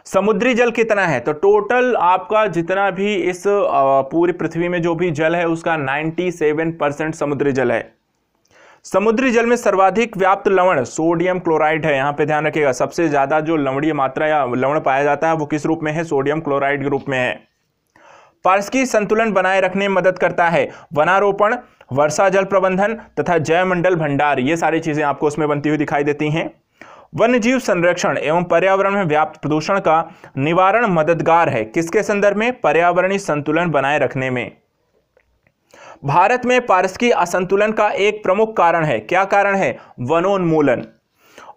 [SPEAKER 1] समुद्री जल कितना है, तो टोटल आपका जितना भी इस पूरी पृथ्वी में जो भी जल है उसका 97% समुद्री जल है। समुद्री जल में सर्वाधिक व्याप्त लवण सोडियम क्लोराइड है। यहां पे ध्यान रखिएगा, सबसे ज्यादा जो लवणीय मात्रा या लवण पाया जाता है वो किस रूप में है, सोडियम क्लोराइड के रूप में है। पारिस्थितिकी संतुलन बनाए रखने में मदद करता है वनारोपण, वर्षा जल प्रबंधन तथा जैवमंडल भंडार, ये सारी चीजें आपको उसमें बनती हुई दिखाई देती हैं। वन्यजीव संरक्षण एवं पर्यावरण में व्याप्त प्रदूषण का निवारण मददगार है, किसके संदर्भ में, पर्यावरणीय संतुलन बनाए रखने में। भारत में पारिस्थितिकी असंतुलन का एक प्रमुख कारण है, क्या कारण है, वनोन्मूलन,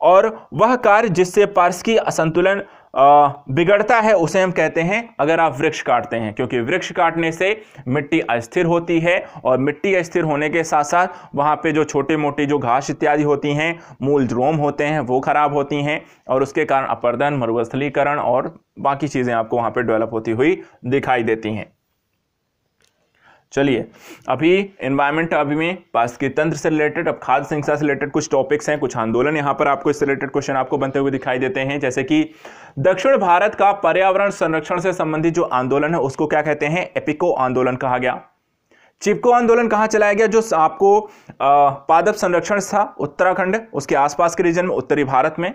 [SPEAKER 1] और वह कार्य जिससे पारिस्थितिकी असंतुलन बिगड़ता है उसे हम कहते हैं अगर आप वृक्ष काटते हैं, क्योंकि वृक्ष काटने से मिट्टी अस्थिर होती है और मिट्टी अस्थिर होने के साथ साथ वहां पे जो छोटे मोटी जो घास इत्यादि होती हैं, मूल ड्रोम होते हैं, वो खराब होती हैं और उसके कारण अपरदन, मरुस्थलीकरण और बाकी चीजें आपको वहां पे डेवलप होती हुई दिखाई देती हैं। चलिए, अभी एनवायरमेंट अभी में पारिस्थितिकी तंत्र से रिलेटेड, अब खाद्य श्रृंखला से रिलेटेड कुछ टॉपिक्स हैं, कुछ आंदोलन यहाँ पर आपको इससे रिलेटेड क्वेश्चन आपको बनते हुए दिखाई देते हैं। जैसे कि दक्षिण भारत का पर्यावरण संरक्षण से संबंधित जो आंदोलन है उसको क्या कहते हैं, एपिको आंदोलन कहा गया। चिपको आंदोलन कहाँ चलाया गया, जो आपको पादप संरक्षण था उत्तराखंड उसके आसपास के रीजन में, उत्तरी भारत में।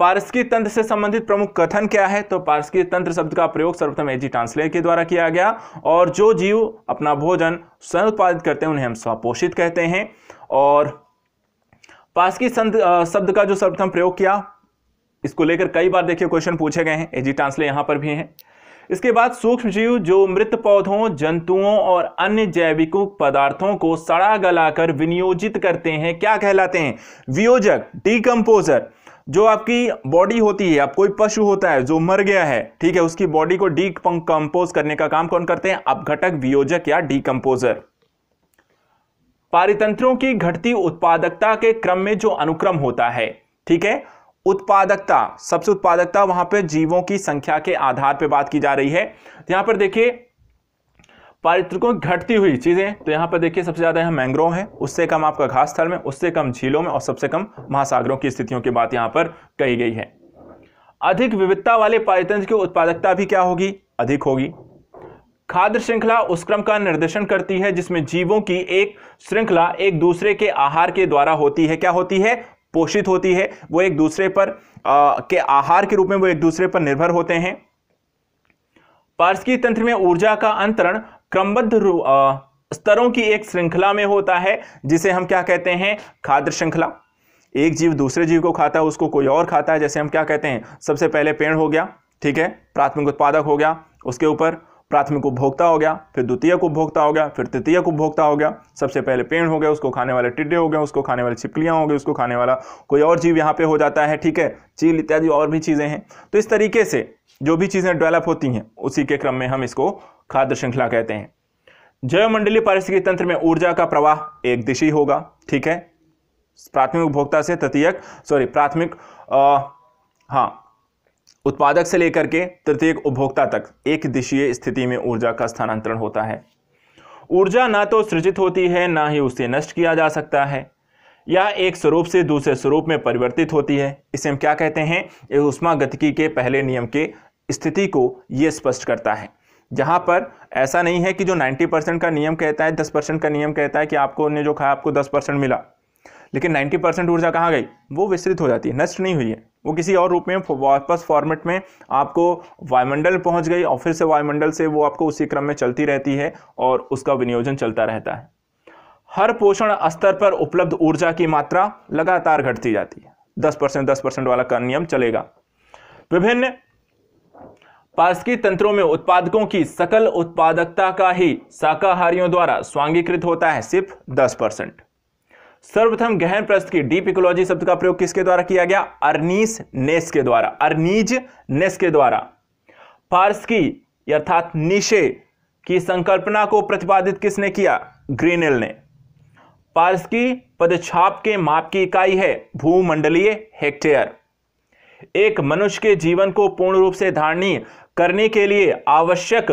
[SPEAKER 1] पारिस्थितिकी तंत्र से संबंधित प्रमुख कथन क्या है, तो पारिस्थितिकी तंत्र शब्द का प्रयोग सर्वप्रथम एजी टांसलेर के द्वारा किया गया, और जो जीव अपना भोजन स्वयं उत्पादित करते हैं उन्हें हम स्वपोषित कहते हैं। और पारिस्थितिकी शब्द का जो सर्वप्रथम प्रयोग किया, इसको लेकर कई बार देखिए क्वेश्चन पूछे गए हैं, एजी टांसलेर यहां पर भी हैं। इसके बाद सूक्ष्म जीव जो मृत पौधों, जंतुओं और अन्य जैविक पदार्थों को सड़ा गलाकर विनियोजित करते हैं, क्या कहलाते हैं, वियोजक, डीकंपोजर। जो आपकी बॉडी होती है, अब कोई पशु होता है जो मर गया है, ठीक है, उसकी बॉडी को डीकंपोज करने का काम कौन करते हैं, अपघटक, वियोजक या डीकंपोजर। पारितंत्रों की घटती उत्पादकता के क्रम में जो अनुक्रम होता है, ठीक है, उत्पादकता, सबसे उत्पादकता वहां पे जीवों की संख्या के आधार पे बात की जा रही है। तो यहां पर देखिए पारिस्थितिकों की घटती हुई चीजें, तो यहां पर देखिए सबसे ज्यादा यहां मैंग्रोव है, उससे कम आपका घास स्थल में, उससे कम झीलों में और सबसे कम महासागरों की स्थितियों की बात यहां पर कही गई है। अधिक विविधता वाले पारितंत्र की उत्पादकता भी क्या होगी, अधिक होगी। खाद्य श्रृंखला उस क्रम का निर्देशन करती है जिसमें जीवों की एक श्रृंखला एक दूसरे के आहार के द्वारा होती है, क्या होती है, पोषित होती है। वो एक दूसरे पर के आहार के रूप में वो एक दूसरे पर निर्भर होते हैं। पारिस्थितिकी तंत्र में ऊर्जा का अंतरण क्रमबद्ध स्तरों की एक श्रृंखला में होता है जिसे हम क्या कहते हैं, खाद्य श्रृंखला। एक जीव दूसरे जीव को खाता है, उसको कोई और खाता है, जैसे हम क्या कहते हैं, सबसे पहले पेड़ हो गया, ठीक है, प्राथमिक उत्पादक हो गया, उसके ऊपर प्राथमिक उपभोक्ता हो गया, फिर द्वितीयक उपभोक्ता हो गया, फिर तृतीयक उपभोक्ता हो गया। सबसे पहले पेड़ हो गया, उसको खाने वाले टिड्डे हो गए, उसको खाने वाली छिपकलियां हो गई, उसको खाने वाला कोई और जीव यहाँ पे हो जाता है, ठीक है, चील इत्यादि और भी चीजें हैं। तो इस तरीके से जो भी चीजें डेवलप होती हैं उसी के क्रम में हम इसको खाद्य श्रृंखला कहते हैं। जैवमंडलीय पारिस्थितिकी तंत्र में ऊर्जा का प्रवाह एक दिशी होगा, ठीक है, प्राथमिक उपभोक्ता से प्राथमिक उत्पादक से लेकर के तृतीयक उपभोक्ता तक एक दिशीय स्थिति में ऊर्जा का स्थानांतरण होता है। ऊर्जा ना तो सृजित होती है ना ही उसे नष्ट किया जा सकता है, या एक स्वरूप से दूसरे स्वरूप में परिवर्तित होती है। इसे हम क्या कहते हैं, ये ऊष्मागतिकी के पहले नियम के स्थिति को यह स्पष्ट करता है, जहां पर ऐसा नहीं है कि जो 90% का नियम कहता है, 10% का नियम कहता है कि आपको ने जो खाया आपको 10% मिला, लेकिन 90% ऊर्जा कहाँ गई, वो विस्तृत हो जाती है, नष्ट नहीं हुई है, वो किसी और रूप में वापस फॉर्मेट में आपको वायुमंडल पहुंच गई और फिर से वायुमंडल से वो आपको उसी क्रम में चलती रहती है और उसका विनियोजन चलता रहता है। हर पोषण स्तर पर उपलब्ध ऊर्जा की मात्रा लगातार घटती जाती है, 10% वाला का नियम चलेगा। विभिन्न पारिस्थितिकी तंत्रों में उत्पादकों की सकल उत्पादकता का ही शाकाहारियों द्वारा स्वांगीकृत होता है सिर्फ 10%। सर्वप्रथम गहन पारिस्थितिकी डीप इकोलॉजी शब्द का प्रयोग किसके द्वारा किया गया, अर्नीज नेस के द्वारा। पारिस्थितिकी अर्थात नीशे की संकल्पना को प्रतिपादित किसने किया, ग्रीनेल ने। पारिस्थितिकी पदछाप के माप की इकाई है भूमंडलीय हेक्टेयर। एक मनुष्य के जीवन को पूर्ण रूप से धारणीय करने के लिए आवश्यक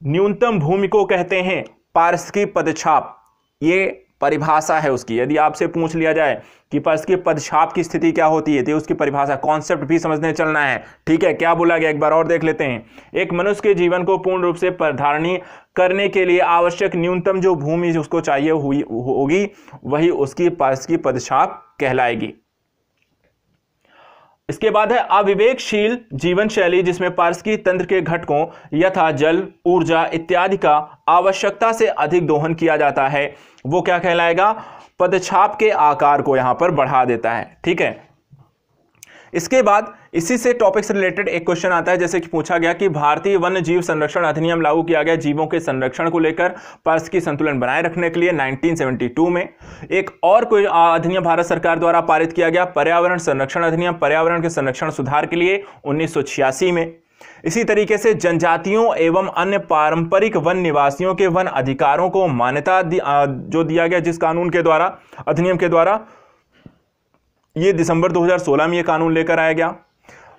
[SPEAKER 1] न्यूनतम भूमि को कहते हैं पारिस्थितिकी पदछाप। ये परिभाषा है उसकी। यदि आपसे पूछ लिया जाए कि पारिस्थितिकी पदछाप की स्थिति क्या होती है तो उसकी परिभाषा, कॉन्सेप्ट भी समझने चलना है, ठीक है। क्या बोला गया एक बार और देख लेते हैं। एक मनुष्य के जीवन को पूर्ण रूप से धारणीय करने के लिए आवश्यक न्यूनतम जो भूमि उसको चाहिए होगी वही उसकी पारिस्थितिकी पदछाप कहलाएगी। इसके बाद है अविवेकशील जीवन शैली, जिसमें पारिस्थितिकी तंत्र के घटकों यथा जल, ऊर्जा इत्यादि का आवश्यकता से अधिक दोहन किया जाता है, वो क्या कहलाएगा, पदछाप के आकार को यहां पर बढ़ा देता है, ठीक है। इसके बाद इसी से टॉपिक से रिलेटेड एक क्वेश्चन आता है, जैसे कि पूछा गया कि भारतीय वन्य जीव संरक्षण अधिनियम लागू किया गया जीवों के संरक्षण को लेकर पारिस्थितिकी संतुलन बनाए रखने के लिए 1972 में। एक और कोई अधिनियम भारत सरकार द्वारा पारित किया गया, पर्यावरण संरक्षण अधिनियम, पर्यावरण के संरक्षण सुधार के लिए 1986 में। इसी तरीके से जनजातियों एवं अन्य पारंपरिक वन निवासियों के वन अधिकारों को मान्यता जो दिया गया जिस कानून के द्वारा, अधिनियम के द्वारा, ये दिसंबर 2016 में ये कानून लेकर आया गया।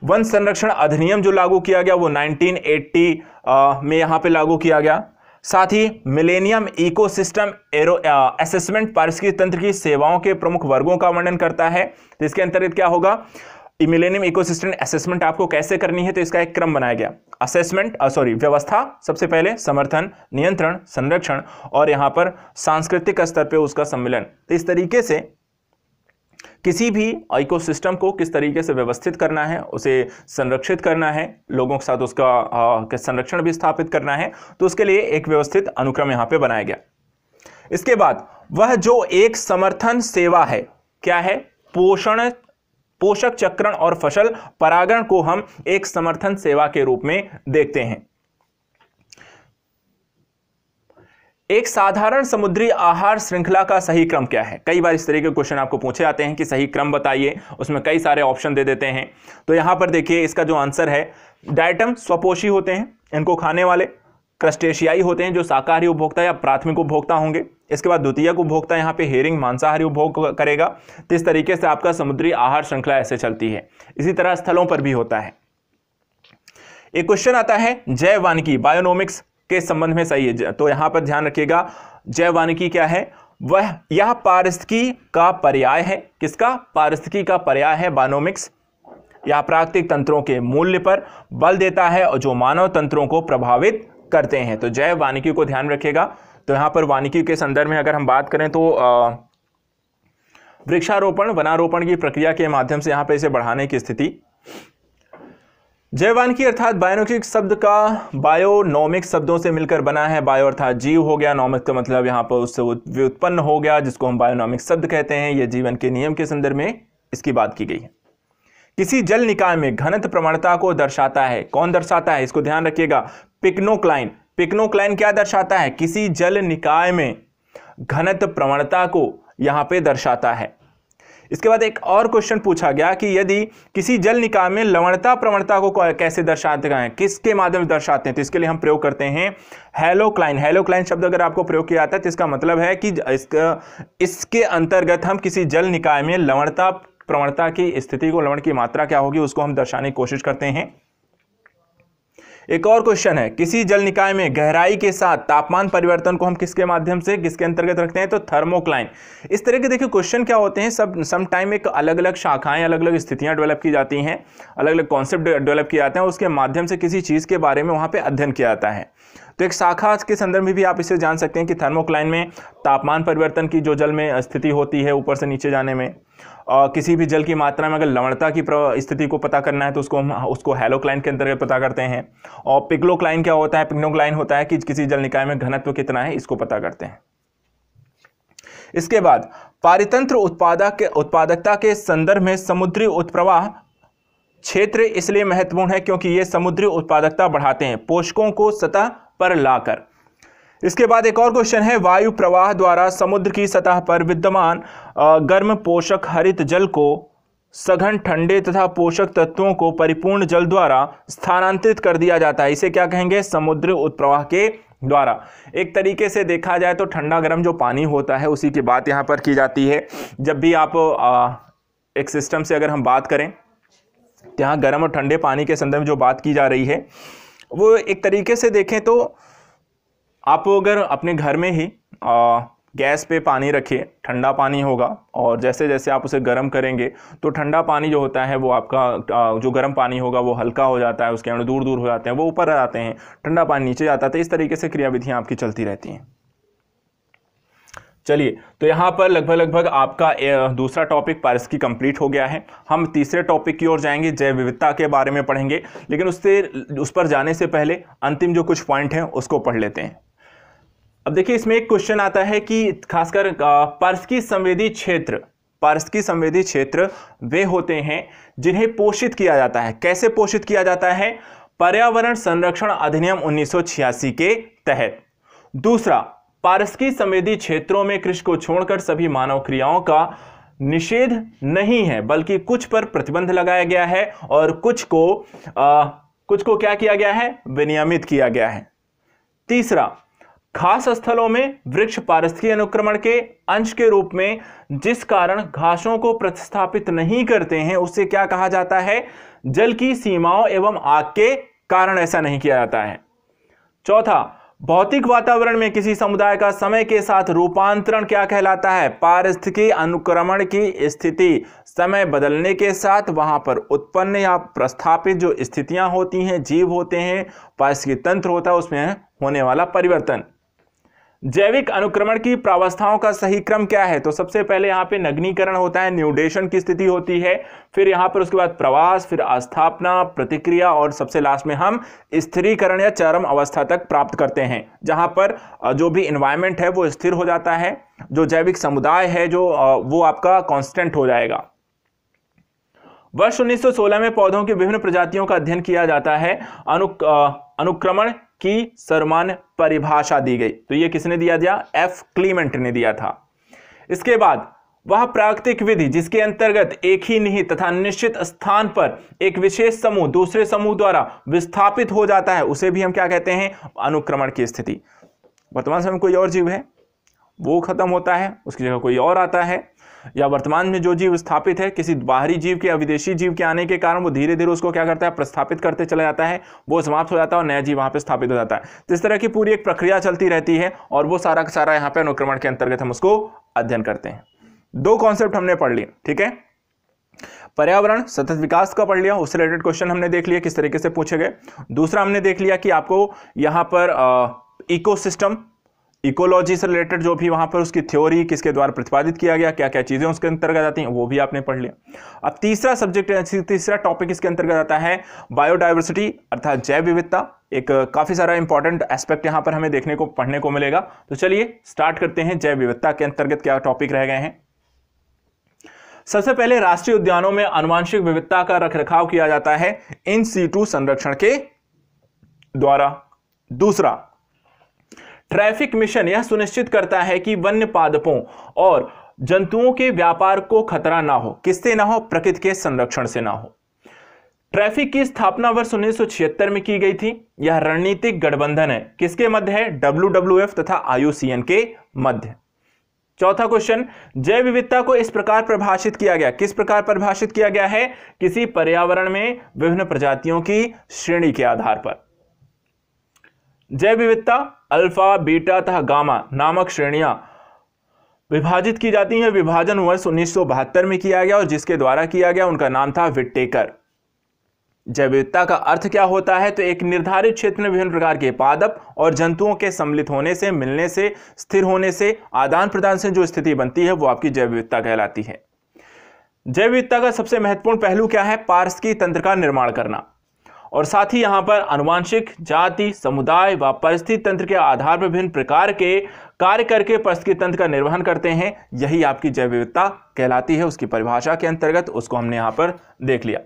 [SPEAKER 1] वन संरक्षण अधिनियम जो लागू किया गया वो 1980 में यहां पे लागू किया गया। साथ ही मिलेनियम इकोसिस्टम असेसमेंट पारिस्थितिकी तंत्र की सेवाओं के प्रमुख वर्गों का वर्णन करता है। तो इसके अंतर्गत क्या होगा, मिलेनियम इकोसिस्टम असेसमेंट आपको कैसे करनी है, तो इसका एक क्रम बनाया गया। व्यवस्था, सबसे पहले समर्थन, नियंत्रण, संरक्षण और यहां पर सांस्कृतिक स्तर पे उसका सम्मिलन। तो इस तरीके से किसी भी इकोसिस्टम को किस तरीके से व्यवस्थित करना है, उसे संरक्षित करना है, लोगों के साथ उसका संरक्षण भी स्थापित करना है, तो उसके लिए एक व्यवस्थित अनुक्रम यहां पे बनाया गया। इसके बाद वह जो एक समर्थन सेवा है, क्या है, पोषक चक्रण और फसल परागण को हम एक समर्थन सेवा के रूप में देखते हैं। एक साधारण समुद्री आहार श्रृंखला का सही क्रम क्या है। कई बार इस तरह के क्वेश्चन आपको पूछे जाते हैं कि सही क्रम बताइए, उसमें कई सारे ऑप्शन दे देते हैं। तो यहां पर देखिए इसका जो आंसर है, डायटम स्वपोषी होते हैं, इनको खाने वाले, क्रस्टेशियाई होते हैं जो शाकाहारी उपभोक्ता या प्राथमिक उपभोक्ता होंगे। इसके बाद द्वितीयक उपभोक्ता यहाँ पे हेरिंग मांसाहारी उपभोग करेगा। तो इस तरीके से आपका समुद्री आहार श्रृंखला ऐसे चलती है। इसी तरह स्थलों पर भी होता है। एक क्वेश्चन आता है जैव वानिकी बायोनोमिक्स के संबंध में सही है, तो यहां पर ध्यान रखिएगा जैव वानिकी क्या है, यह पारिस्थितिकी का पर्याय है। किसका? पारिस्थितिकी का पर्याय है बायोनोमिक्स। यह प्राकृतिक तंत्रों के मूल्य पर बल देता है और जो मानव तंत्रों को प्रभावित करते हैं। तो जैव वानिकी को ध्यान रखिएगा। तो यहां पर वानिकी के संदर्भ में अगर हम बात करें तो वृक्षारोपण वनारोपण की प्रक्रिया के माध्यम से यहां पर इसे बढ़ाने की स्थिति। जैव वानिकी अर्थात बायोनोमिक शब्द का बायोनोमिक शब्दों से मिलकर बना है। बायो अर्थात जीव हो गया, नोमिक का मतलब यहाँ पर उससे व्युत्पन्न हो गया, जिसको हम बायोनोमिक शब्द कहते हैं। यह जीवन के नियम के संदर्भ में इसकी बात की गई है। किसी जल निकाय में घनत्व प्रवणता को दर्शाता है। कौन दर्शाता है? इसको ध्यान रखिएगा, पिक्नोक्लाइन। पिक्नोक्लाइन क्या दर्शाता है? किसी जल निकाय में घनत्व प्रवणता को यहां पे दर्शाता है। इसके बाद एक और क्वेश्चन पूछा गया कि यदि किसी जल निकाय में लवणता प्रवणता को कैसे दर्शाते हैं, किसके माध्यम से दर्शाते हैं, तो इसके लिए हम प्रयोग करते हैं हेलोक्लाइन। हेलोक्लाइन शब्द अगर आपको प्रयोग किया जाता है तो इसका मतलब है कि इसके अंतर्गत हम किसी जल निकाय में लवणता प्रवणता की स्थिति को, लवण की मात्रा क्या होगी उसको हम दर्शाने की कोशिश करते हैं। एक और क्वेश्चन है, किसी जल निकाय में गहराई के साथ तापमान परिवर्तन को हम किसके माध्यम से, किसके अंतर्गत रखते हैं, तो थर्मोक्लाइन। इस तरह के देखिए क्वेश्चन क्या होते हैं, सब सम टाइम एक अलग अलग शाखाएं, अलग अलग स्थितियां डेवलप की जाती हैं, अलग अलग कॉन्सेप्ट डेवलप किए जाते हैं, उसके माध्यम से किसी चीज़ के बारे में वहाँ पर अध्ययन किया जाता है। तो एक शाखा के संदर्भ में भी आप इसे जान सकते हैं कि थर्मोक्लाइन में तापमान परिवर्तन की जो जल में स्थिति होती है ऊपर से नीचे जाने में, किसी भी जल की मात्रा में अगर लवणता की स्थिति को पता करना है तो उसको हेलोक्लाइन के अंतर्गत पता करते हैं। और पिग्लोक्लाइन क्या होता है? पिग्नोक्लाइन होता है कि किसी जल निकाय में घनत्व कितना है इसको पता करते हैं। इसके बाद पारितंत्र उत्पादकता के संदर्भ में समुद्री उत्प्रवाह क्षेत्र इसलिए महत्वपूर्ण है क्योंकि ये समुद्री उत्पादकता बढ़ाते हैं पोषकों को सतह पर लाकर। इसके बाद एक और क्वेश्चन है, वायु प्रवाह द्वारा समुद्र की सतह पर विद्यमान गर्म पोषक हरित जल को सघन ठंडे तथा पोषक तत्वों को परिपूर्ण जल द्वारा स्थानांतरित कर दिया जाता है। इसे क्या कहेंगे? समुद्री उत्प्रवाह के द्वारा। एक तरीके से देखा जाए तो ठंडा गर्म जो पानी होता है उसी की बात यहाँ पर की जाती है। जब भी आप एक सिस्टम से अगर हम बात करें, यहाँ गर्म और ठंडे पानी के संदर्भ में जो बात की जा रही है वो एक तरीके से देखें तो आप अगर अपने घर में ही गैस पे पानी रखिए, ठंडा पानी होगा, और जैसे जैसे आप उसे गर्म करेंगे तो ठंडा पानी जो होता है वो आपका जो गर्म पानी होगा वो हल्का हो जाता है, उसके अणु दूर दूर हो जाते हैं, वो ऊपर आ जाते हैं, ठंडा पानी नीचे जाता है। तो इस तरीके से क्रियाविधियाँ आपकी चलती रहती हैं। चलिए, तो यहाँ पर लगभग आपका दूसरा टॉपिक पारिस्थितिकी कंप्लीट हो गया है। हम तीसरे टॉपिक की ओर जाएंगे, जैव विविधता के बारे में पढ़ेंगे, लेकिन उस पर जाने से पहले अंतिम जो कुछ पॉइंट हैं उसको पढ़ लेते हैं। अब देखिए, इसमें एक क्वेश्चन आता है कि खासकर पारिस्थितिकी संवेदी क्षेत्र वे होते हैं जिन्हें पोषित किया जाता है। कैसे पोषित किया जाता है? पर्यावरण संरक्षण अधिनियम 1986 के तहत। दूसरा, पारिस्थितिकी संवेदी क्षेत्रों में कृषि को छोड़कर सभी मानव क्रियाओं का निषेध नहीं है, बल्कि कुछ पर प्रतिबंध लगाया गया है और कुछ को क्या किया गया है? विनियमित किया गया है। तीसरा, खास स्थलों में वृक्ष पारिस्थितिकी अनुक्रमण के अंश के रूप में जिस कारण घासों को प्रतिस्थापित नहीं करते हैं उसे क्या कहा जाता है? जल की सीमाओं एवं आग के कारण ऐसा नहीं किया जाता है। चौथा, भौतिक वातावरण में किसी समुदाय का समय के साथ रूपांतरण क्या कहलाता है? पारिस्थितिकी अनुक्रमण की स्थिति समय बदलने के साथ वहां पर उत्पन्न या प्रस्थापित जो स्थितियां होती हैं, जीव होते हैं, पारिस्थितिकी तंत्र होता है, उसमें होने वाला परिवर्तन। जैविक अनुक्रमण की प्रावस्थाओं का सही क्रम क्या है? तो सबसे पहले यहाँ पे नग्नीकरण होता है, न्यूडेशन की स्थिति होती है, फिर यहाँ पर उसके बाद प्रवास, फिर अस्थापना, प्रतिक्रिया, और सबसे लास्ट में हम स्थिरीकरण या चरम अवस्था तक प्राप्त करते हैं, जहां पर जो भी एनवायरनमेंट है वो स्थिर हो जाता है, जो जैविक समुदाय है जो वो आपका कांस्टेंट हो जाएगा। वर्ष 1916 में पौधों की विभिन्न प्रजातियों का अध्ययन किया जाता है। अनुक्रमण की सर्वमान्य परिभाषा दी गई, तो ये किसने दिया? एफ क्लीमेंट ने दिया था। इसके बाद वह प्राकृतिक विधि जिसके अंतर्गत एक ही निहित तथा निश्चित स्थान पर एक विशेष समूह दूसरे समूह द्वारा विस्थापित हो जाता है, उसे भी हम क्या कहते हैं? अनुक्रमण की स्थिति। वर्तमान समय में कोई और जीव है, वो खत्म होता है, उसकी जगह कोई और आता है, या वर्तमान में जो जीव स्थापित है किसी बाहरी जीव के या विदेशी जीव के आने के कारण वो धीरे धीरे उसको क्या करता है? प्रस्थापित करते चला जाता है, वो समाप्त हो जाता है और नया जीव वहां पे स्थापित हो जाता है। तो इस तरह की पूरी एक प्रक्रिया चलती रहती है और वो सारा का सारा यहाँ पे अनुक्रमण के अंतर्गत हम उसको अध्ययन करते हैं। दो कॉन्सेप्ट हमने पढ़ लिए, ठीक है। पर्यावरण सतत विकास का पढ़ लिया, उससे रिलेटेड क्वेश्चन हमने देख लिया किस तरीके से पूछे गए। दूसरा हमने देख लिया कि आपको यहाँ पर इकोसिस्टम इकोलॉजी से रिलेटेड जो भी वहां पर उसकी थ्योरी किसके द्वारा प्रतिपादित किया गया, क्या क्या चीजें उसके अंतर्गत आती हैं, वो भी आपने पढ़ लिया। अब तीसरा सब्जेक्ट तीसरा टॉपिक इसके अंतर्गत आता है बायोडाइवर्सिटी अर्थात जैव विविधता। एक काफी सारा इंपॉर्टेंट एस्पेक्ट यहां पर हमें देखने को पढ़ने को मिलेगा। तो चलिए स्टार्ट करते हैं। जैव विविधता के अंतर्गत क्या टॉपिक रह गए हैं। सबसे पहले राष्ट्रीय उद्यानों में आनुवंशिक विविधता का रखरखाव किया जाता है इन सीटू संरक्षण के द्वारा। दूसरा, ट्रैफिक मिशन यह सुनिश्चित करता है कि वन्य पादपों और जंतुओं के व्यापार को खतरा ना हो। किससे ना हो? प्रकृति के संरक्षण से ना हो। ट्रैफिक की स्थापना वर्ष 1976 में की गई थी। यह रणनीतिक गठबंधन है, किसके मध्य है? WWF तथा IUCN के मध्य। चौथा क्वेश्चन, जैव विविधता को इस प्रकार परिभाषित किया गया। किस प्रकार परिभाषित किया गया है? किसी पर्यावरण में विभिन्न प्रजातियों की श्रेणी के आधार पर। जैव विविधता अल्फा, बीटा तथा गामा नामक श्रेणियां विभाजित की जाती हैं। विभाजन वर्ष 1972 में किया गया और जिसके द्वारा किया गया उनका नाम था विट्टेकर। जैव विविधता का अर्थ क्या होता है? तो एक निर्धारित क्षेत्र में विभिन्न प्रकार के पादप और जंतुओं के सम्मिलित होने से, मिलने से, स्थिर होने से, आदान प्रदान से जो स्थिति बनती है वो आपकी जैव विविधता कहलाती है। जैव विविधता का सबसे महत्वपूर्ण पहलू क्या है? पारिस्थितिकी तंत्र का निर्माण करना और साथ ही यहां पर आनुवंशिक, जाति, समुदाय व परिस्थिति तंत्र के आधार पर विभिन्न प्रकार के कार्य करके परिस्थिति तंत्र का निर्वहन करते हैं। यही आपकी जैव विविधता कहलाती है। उसकी परिभाषा के अंतर्गत उसको हमने यहां पर देख लिया।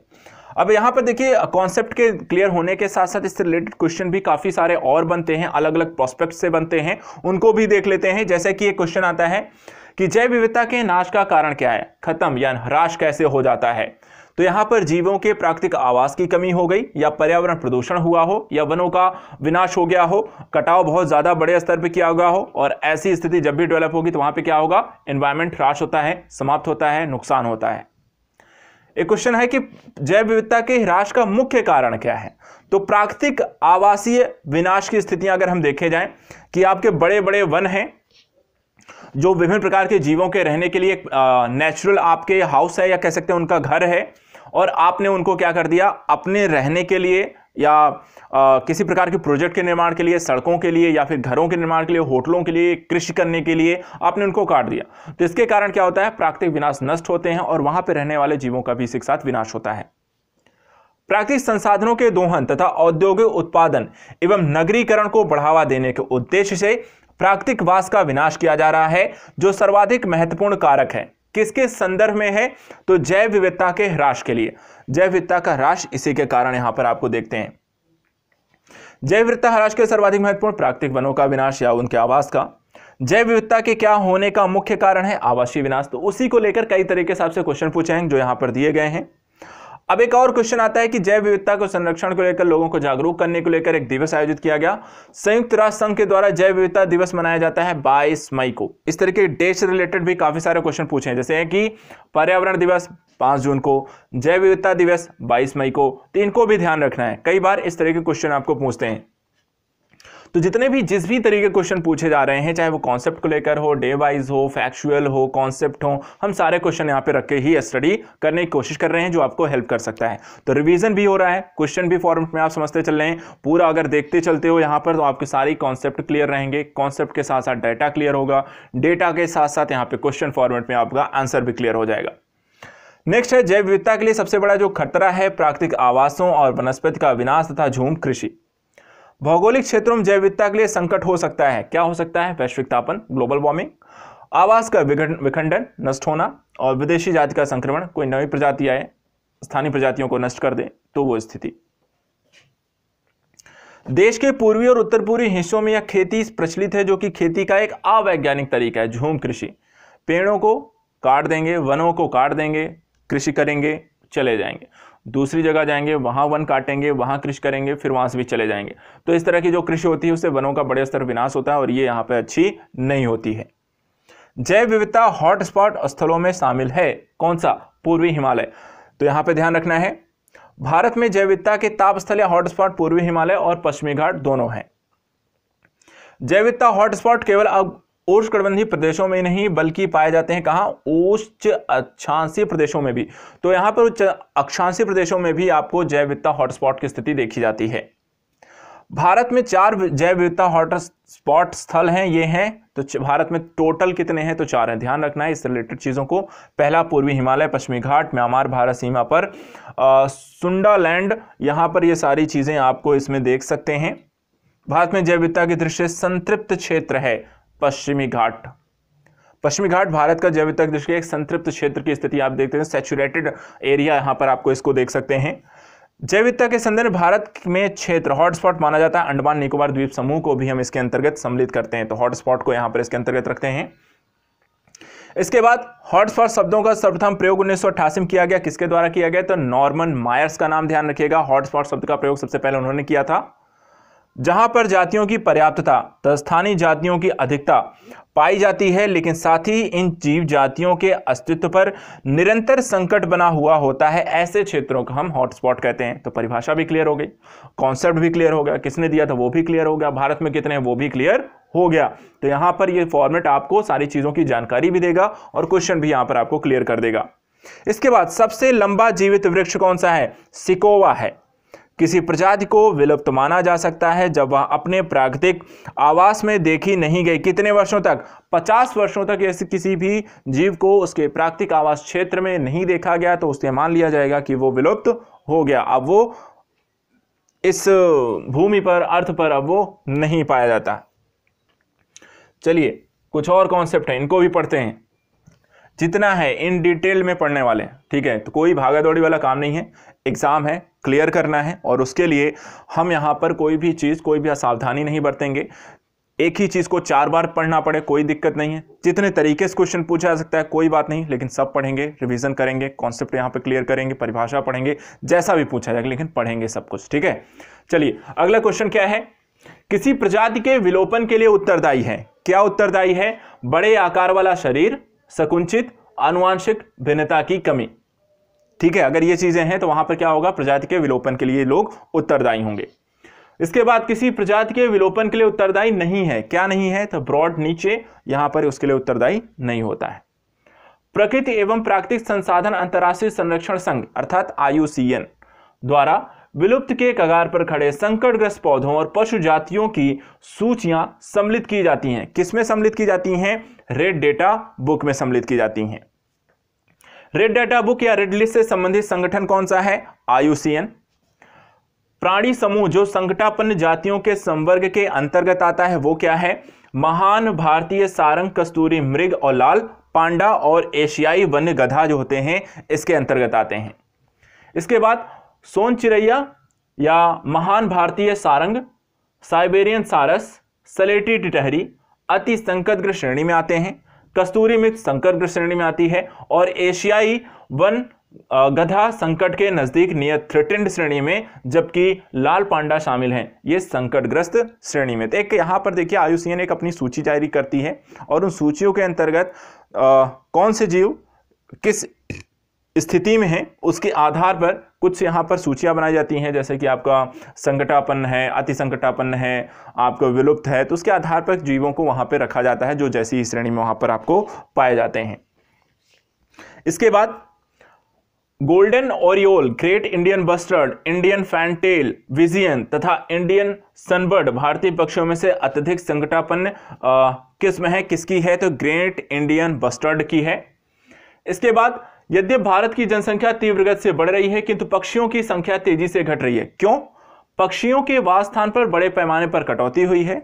[SPEAKER 1] अब यहां पर देखिए, कॉन्सेप्ट के क्लियर होने के साथ साथ इससे रिलेटेड क्वेश्चन भी काफी सारे और बनते हैं, अलग अलग प्रोस्पेक्ट से बनते हैं, उनको भी देख लेते हैं। जैसे कि एक क्वेश्चन आता है कि जैव विविधता के नाश का कारण क्या है? खत्म या ह्रास कैसे हो जाता है? तो यहां पर जीवों के प्राकृतिक आवास की कमी हो गई, या पर्यावरण प्रदूषण हुआ हो, या वनों का विनाश हो गया हो, कटाव बहुत ज्यादा बड़े स्तर पर किया गया हो, और ऐसी स्थिति जब भी डेवलप होगी तो वहां पे क्या होगा? एनवायरमेंट ह्रास होता है, समाप्त होता है, नुकसान होता है। एक क्वेश्चन है कि जैव विविधता के ह्रास का मुख्य कारण क्या है? तो प्राकृतिक आवासीय विनाश की स्थितियां अगर हम देखे जाएं कि आपके बड़े बड़े वन हैं जो विभिन्न प्रकार के जीवों के रहने के लिए नेचुरल आपके हाउस है या कह सकते हैं उनका घर है, और आपने उनको क्या कर दिया? अपने रहने के लिए या किसी प्रकार के प्रोजेक्ट के निर्माण के लिए, सड़कों के लिए या फिर घरों के निर्माण के लिए, होटलों के लिए, कृषि करने के लिए आपने उनको काट दिया। तो इसके कारण क्या होता है? प्राकृतिक विनाश नष्ट होते हैं और वहां पर रहने वाले जीवों का भी इसी के साथ विनाश होता है। प्राकृतिक संसाधनों के दोहन तथा औद्योगिक उत्पादन एवं नगरीकरण को बढ़ावा देने के उद्देश्य से प्राकृतिक वास का विनाश किया जा रहा है, जो सर्वाधिक महत्वपूर्ण कारक है। किसके संदर्भ में है? तो जैव विविधता के ह्रास के लिए। जैव विविधता का ह्रास इसी के कारण यहां पर आपको देखते हैं। जैव विविधता ह्रास के सर्वाधिक महत्वपूर्ण प्राकृतिक वनों का विनाश या उनके आवास का। जैव विविधता के क्या होने का मुख्य कारण है? आवासीय विनाश। तो उसी को लेकर कई तरीके से आपसे क्वेश्चन पूछे हैं जो यहां पर दिए गए हैं। अब एक और क्वेश्चन आता है कि जैव विविधता को संरक्षण को लेकर लोगों को जागरूक करने को लेकर एक दिवस आयोजित किया गया। संयुक्त राष्ट्र संघ के द्वारा जैव विविधता दिवस मनाया जाता है 22 मई को। इस तरह के डेट से रिलेटेड भी काफी सारे क्वेश्चन पूछे हैं, जैसे कि पर्यावरण दिवस 5 जून को, जैव विविधता दिवस 22 मई को। तो इनको भी ध्यान रखना है, कई बार इस तरह के क्वेश्चन आपको पूछते हैं। तो जितने भी जिस भी तरीके क्वेश्चन पूछे जा रहे हैं, चाहे वो कॉन्सेप्ट को लेकर हो, डे वाइज हो, फैक्चुअल हो, कॉन्सेप्ट हो, हम सारे क्वेश्चन यहाँ पे रख के ही स्टडी करने की कोशिश कर रहे हैं, जो आपको हेल्प कर सकता है। तो रिवीजन भी हो रहा है, क्वेश्चन भी फॉर्मेट में आप समझते चल रहे हैं। पूरा अगर देखते चलते हो यहाँ पर तो आपके सारी कॉन्सेप्ट क्लियर रहेंगे, कॉन्सेप्ट के साथ साथ डाटा क्लियर होगा, डेटा के साथ साथ यहाँ पे क्वेश्चन फॉर्मेट में आपका आंसर भी क्लियर हो जाएगा। नेक्स्ट है जैव विविधता के लिए सबसे बड़ा जो खतरा है प्राकृतिक आवासों और वनस्पति का विनाश तथा झूम कृषि। भौगोलिक क्षेत्रों में जैव विविधता के लिए संकट हो सकता है। क्या हो सकता है? वैश्विक तापन, ग्लोबल वार्मिंग, आवास का विखंडन, नष्ट होना, और विदेशी जाति का संक्रमण। कोई नई प्रजाति आए, स्थानीय प्रजातियों को नष्ट कर दे, तो वो स्थिति। देश के पूर्वी और उत्तर पूर्वी हिस्सों में यह खेती प्रचलित है, जो कि खेती का एक अवैज्ञानिक तरीका है, झूम कृषि। पेड़ों को काट देंगे, वनों को काट देंगे, कृषि करेंगे, चले जाएंगे, दूसरी जगह जाएंगे, वहां वन काटेंगे, वहां कृषि करेंगे, फिर वहां से भी चले जाएंगे। तो इस तरह की जो कृषि होती है उससे वनों का बड़े स्तर विनाश होता है और ये यहाँ पे अच्छी नहीं होती है। जैव विविधता हॉटस्पॉट स्थलों में शामिल है, कौन सा? पूर्वी हिमालय। तो यहाँ पे ध्यान रखना है, भारत में जैव विविधता के ताप स्थल या हॉटस्पॉट पूर्वी हिमालय और पश्चिमी घाट दोनों हैं। जैव विविधता हॉटस्पॉट केवल अब उष्णकटिबंधीय प्रदेशों में नहीं बल्कि पाए जाते हैं कहां? उच्च अक्षांशीय प्रदेशों में भी। तो यहां पर उच्च अक्षांशीय प्रदेशों में भी आपको जैव विविधता हॉटस्पॉट की स्थिति देखी जाती है। भारत में 4 जैव विविधता हॉटस्पॉट स्थल हैं, ये हैं। तो भारत में टोटल कितने हैं? तो 4 हैं। ध्यान रखना है इस रिलेटेड चीजों को। पहला पूर्वी हिमालय, पश्चिमी घाट, म्यांमार भारत सीमा पर सुंडालैंड, यहां पर ये सारी चीजें आपको इसमें देख सकते हैं। भारत में जैव विविधता की दृष्टि से संतृप्त क्षेत्र है पश्चिमी घाट। पश्चिमी घाट भारत का जैव विविधता की दृष्टि से एक संतृप्त क्षेत्र की स्थिति आप देखते हैं, सैचुरेटेड एरिया यहां पर आपको इसको देख सकते हैं। जैव विविधता के संदर्भ भारत में क्षेत्र हॉटस्पॉट माना जाता है। अंडमान निकोबार द्वीप समूह को भी हम इसके अंतर्गत सम्मिलित करते हैं, तो हॉटस्पॉट को यहां पर इसके अंतर्गत रखते हैं। इसके बाद हॉटस्पॉट शब्दों का सर्वप्रथम प्रयोग 1988 में किया गया। किसके द्वारा किया गया? तो नॉर्मन मायर्स का नाम ध्यान रखिएगा। हॉटस्पॉट शब्द का प्रयोग सबसे पहले उन्होंने किया था। जहां पर जातियों की पर्याप्तता तथा स्थानीय जातियों की अधिकता पाई जाती है, लेकिन साथ ही इन जीव जातियों के अस्तित्व पर निरंतर संकट बना हुआ होता है, ऐसे क्षेत्रों को हम हॉटस्पॉट कहते हैं। तो परिभाषा भी क्लियर हो गई, कॉन्सेप्ट भी क्लियर हो गया, किसने दिया था वो भी क्लियर हो गया, भारत में कितने हैं वो भी क्लियर हो गया। तो यहां पर ये फॉर्मेट आपको सारी चीजों की जानकारी भी देगा और क्वेश्चन भी यहां पर आपको क्लियर कर देगा। इसके बाद सबसे लंबा जीवित वृक्ष कौन सा है? सिकोवा है। किसी प्रजाति को विलुप्त माना जा सकता है जब वह अपने प्राकृतिक आवास में देखी नहीं गई। कितने वर्षों तक? 50 वर्षों तक ऐसे किसी भी जीव को उसके प्राकृतिक आवास क्षेत्र में नहीं देखा गया तो उससे मान लिया जाएगा कि वो विलुप्त हो गया। अब वो इस भूमि पर, अर्थ पर अब वो नहीं पाया जाता। चलिए कुछ और कॉन्सेप्ट है, इनको भी पढ़ते हैं। जितना है इन डिटेल में पढ़ने वाले, ठीक है। तो कोई भागा दौड़ी वाला काम नहीं है, एग्जाम है, क्लियर करना है और उसके लिए हम यहाँ पर कोई भी चीज़, कोई भी असावधानी नहीं बरतेंगे। एक ही चीज़ को 4 बार पढ़ना पड़े कोई दिक्कत नहीं है, जितने तरीके से क्वेश्चन पूछा जा सकता है कोई बात नहीं, लेकिन सब पढ़ेंगे, रिवीजन करेंगे, कॉन्सेप्ट यहाँ पे क्लियर करेंगे, परिभाषा पढ़ेंगे, जैसा भी पूछा जाएगा, लेकिन पढ़ेंगे सब कुछ, ठीक है। चलिए अगला क्वेश्चन क्या है? किसी प्रजाति के विलोपन के लिए उत्तरदायी है। क्या उत्तरदायी है? बड़े आकार वाला शरीर, संकुचित आनुवंशिक भिन्नता की कमी, ठीक है। अगर ये चीजें हैं तो वहां पर क्या होगा? प्रजाति के विलोपन के लिए लोग उत्तरदायी होंगे। इसके बाद किसी प्रजाति के विलोपन के लिए उत्तरदायी नहीं है। क्या नहीं है? तो ब्रॉड नीचे, यहां पर उसके लिए उत्तरदायी नहीं होता है। प्रकृति एवं प्राकृतिक संसाधन अंतर्राष्ट्रीय संरक्षण संघ अर्थात IUCN द्वारा विलुप्त के कगार पर खड़े संकटग्रस्त पौधों और पशु जातियों की सूचियां सम्मिलित की जाती हैं। किसमें सम्मिलित की जाती हैं? रेड डेटा बुक में सम्मिलित की जाती हैं। रेड डेटा बुक या रेड लिस्ट से संबंधित संगठन कौन सा है? IUCN। प्राणी समूह जो संकटापन्न जातियों के संवर्ग के अंतर्गत आता है वो क्या है? महान भारतीय सारंग, कस्तूरी मृग और लाल पांडा और एशियाई वन्य गधा जो होते हैं इसके अंतर्गत आते हैं। इसके बाद सोन चिरैया या महान भारतीय सारंग, साइबेरियन सारस, सलेटी टिटहरी अति संकटग्रस्त श्रेणी में आते हैं। कस्तूरी मृग संकटग्रस्त श्रेणी में आती है और एशियाई वन गधा संकट के नजदीक नियत थ्रेटेंड श्रेणी में, जबकि लाल पांडा शामिल हैं, ये संकटग्रस्त श्रेणी में। तो एक यहां पर देखिए IUCN एक अपनी सूची जारी करती है और उन सूचियों के अंतर्गत कौन से जीव किस स्थिति में है उसके आधार पर कुछ यहाँ पर सूचियां बनाई जाती हैं, जैसे कि आपका संकटापन्न है, अति संकटापन्न है, आपको विलुप्त है, तो उसके आधार पर जीवों को वहां पर रखा जाता है जो जैसी श्रेणी में वहां पर आपको पाए जाते हैं। इसके बाद golden oriole, great Indian bustard, Indian fantail, wigeon तथा इंडियन सनबर्ड भारतीय पक्षियों में से अत्यधिक संकटापन्न किस्म है। किसकी है? तो ग्रेट इंडियन बस्टर्ड की है। इसके बाद यद्यप भारत की जनसंख्या तीव्र गति से बढ़ रही है किंतु पक्षियों की संख्या तेजी से घट रही है। क्यों? पक्षियों के वास स्थान पर बड़े पैमाने पर कटौती हुई है।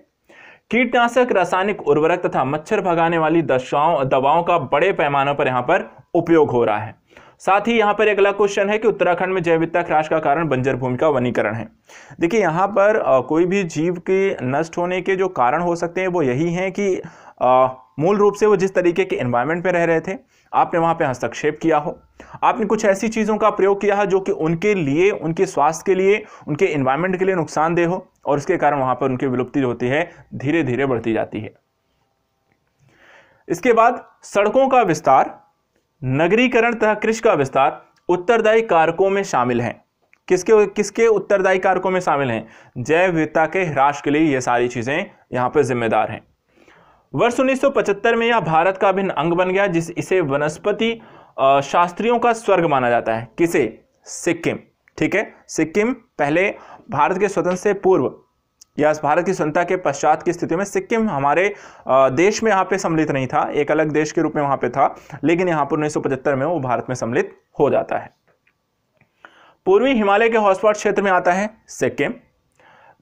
[SPEAKER 1] कीटनाशक, रासायनिक उर्वरक तथा मच्छर भगाने वाली दवाओं का बड़े पैमाने पर यहां पर उपयोग हो रहा है। साथ ही यहां पर एक अगला क्वेश्चन है कि उत्तराखंड में जैव विविधता ह्रास का कारण बंजर भूमि का वनीकरण है। देखिए यहां पर कोई भी जीव के नष्ट होने के जो कारण हो सकते हैं वो यही हैं कि मूल रूप से वो जिस तरीके के एनवायरनमेंट में रह रहे थे, आपने वहां पे हस्तक्षेप किया हो, आपने कुछ ऐसी चीजों का प्रयोग किया है जो कि उनके लिए, उनके स्वास्थ्य के लिए, उनके एनवायरनमेंट के लिए नुकसानदेह हो, और उसके कारण वहां पर उनकी विलुप्ति जो होती है धीरे धीरे बढ़ती जाती है। इसके बाद सड़कों का विस्तार, नगरीकरण तथा कृषि का विस्तार उत्तरदायी कारकों में शामिल हैं। किसके उत्तरदायी कारकों में शामिल हैं? जैव विविधता के ह्रास के लिए ये सारी चीजें यहां पर जिम्मेदार हैं। वर्ष 1975 में यह भारत का अभिन्न अंग बन गया, इसे वनस्पति शास्त्रियों का स्वर्ग माना जाता है। किसे? सिक्किम। ठीक है, सिक्किम पहले भारत के स्वतंत्र से पूर्व या भारत की स्वतंत्रता के पश्चात की स्थिति में सिक्किम हमारे देश में यहाँ पे सम्मिलित नहीं था, एक अलग देश के रूप में वहां पे था, लेकिन यहाँ पर 1975 में वो भारत में सम्मिलित हो जाता है। पूर्वी हिमालय के हॉटस्पॉट क्षेत्र में आता है सिक्किम।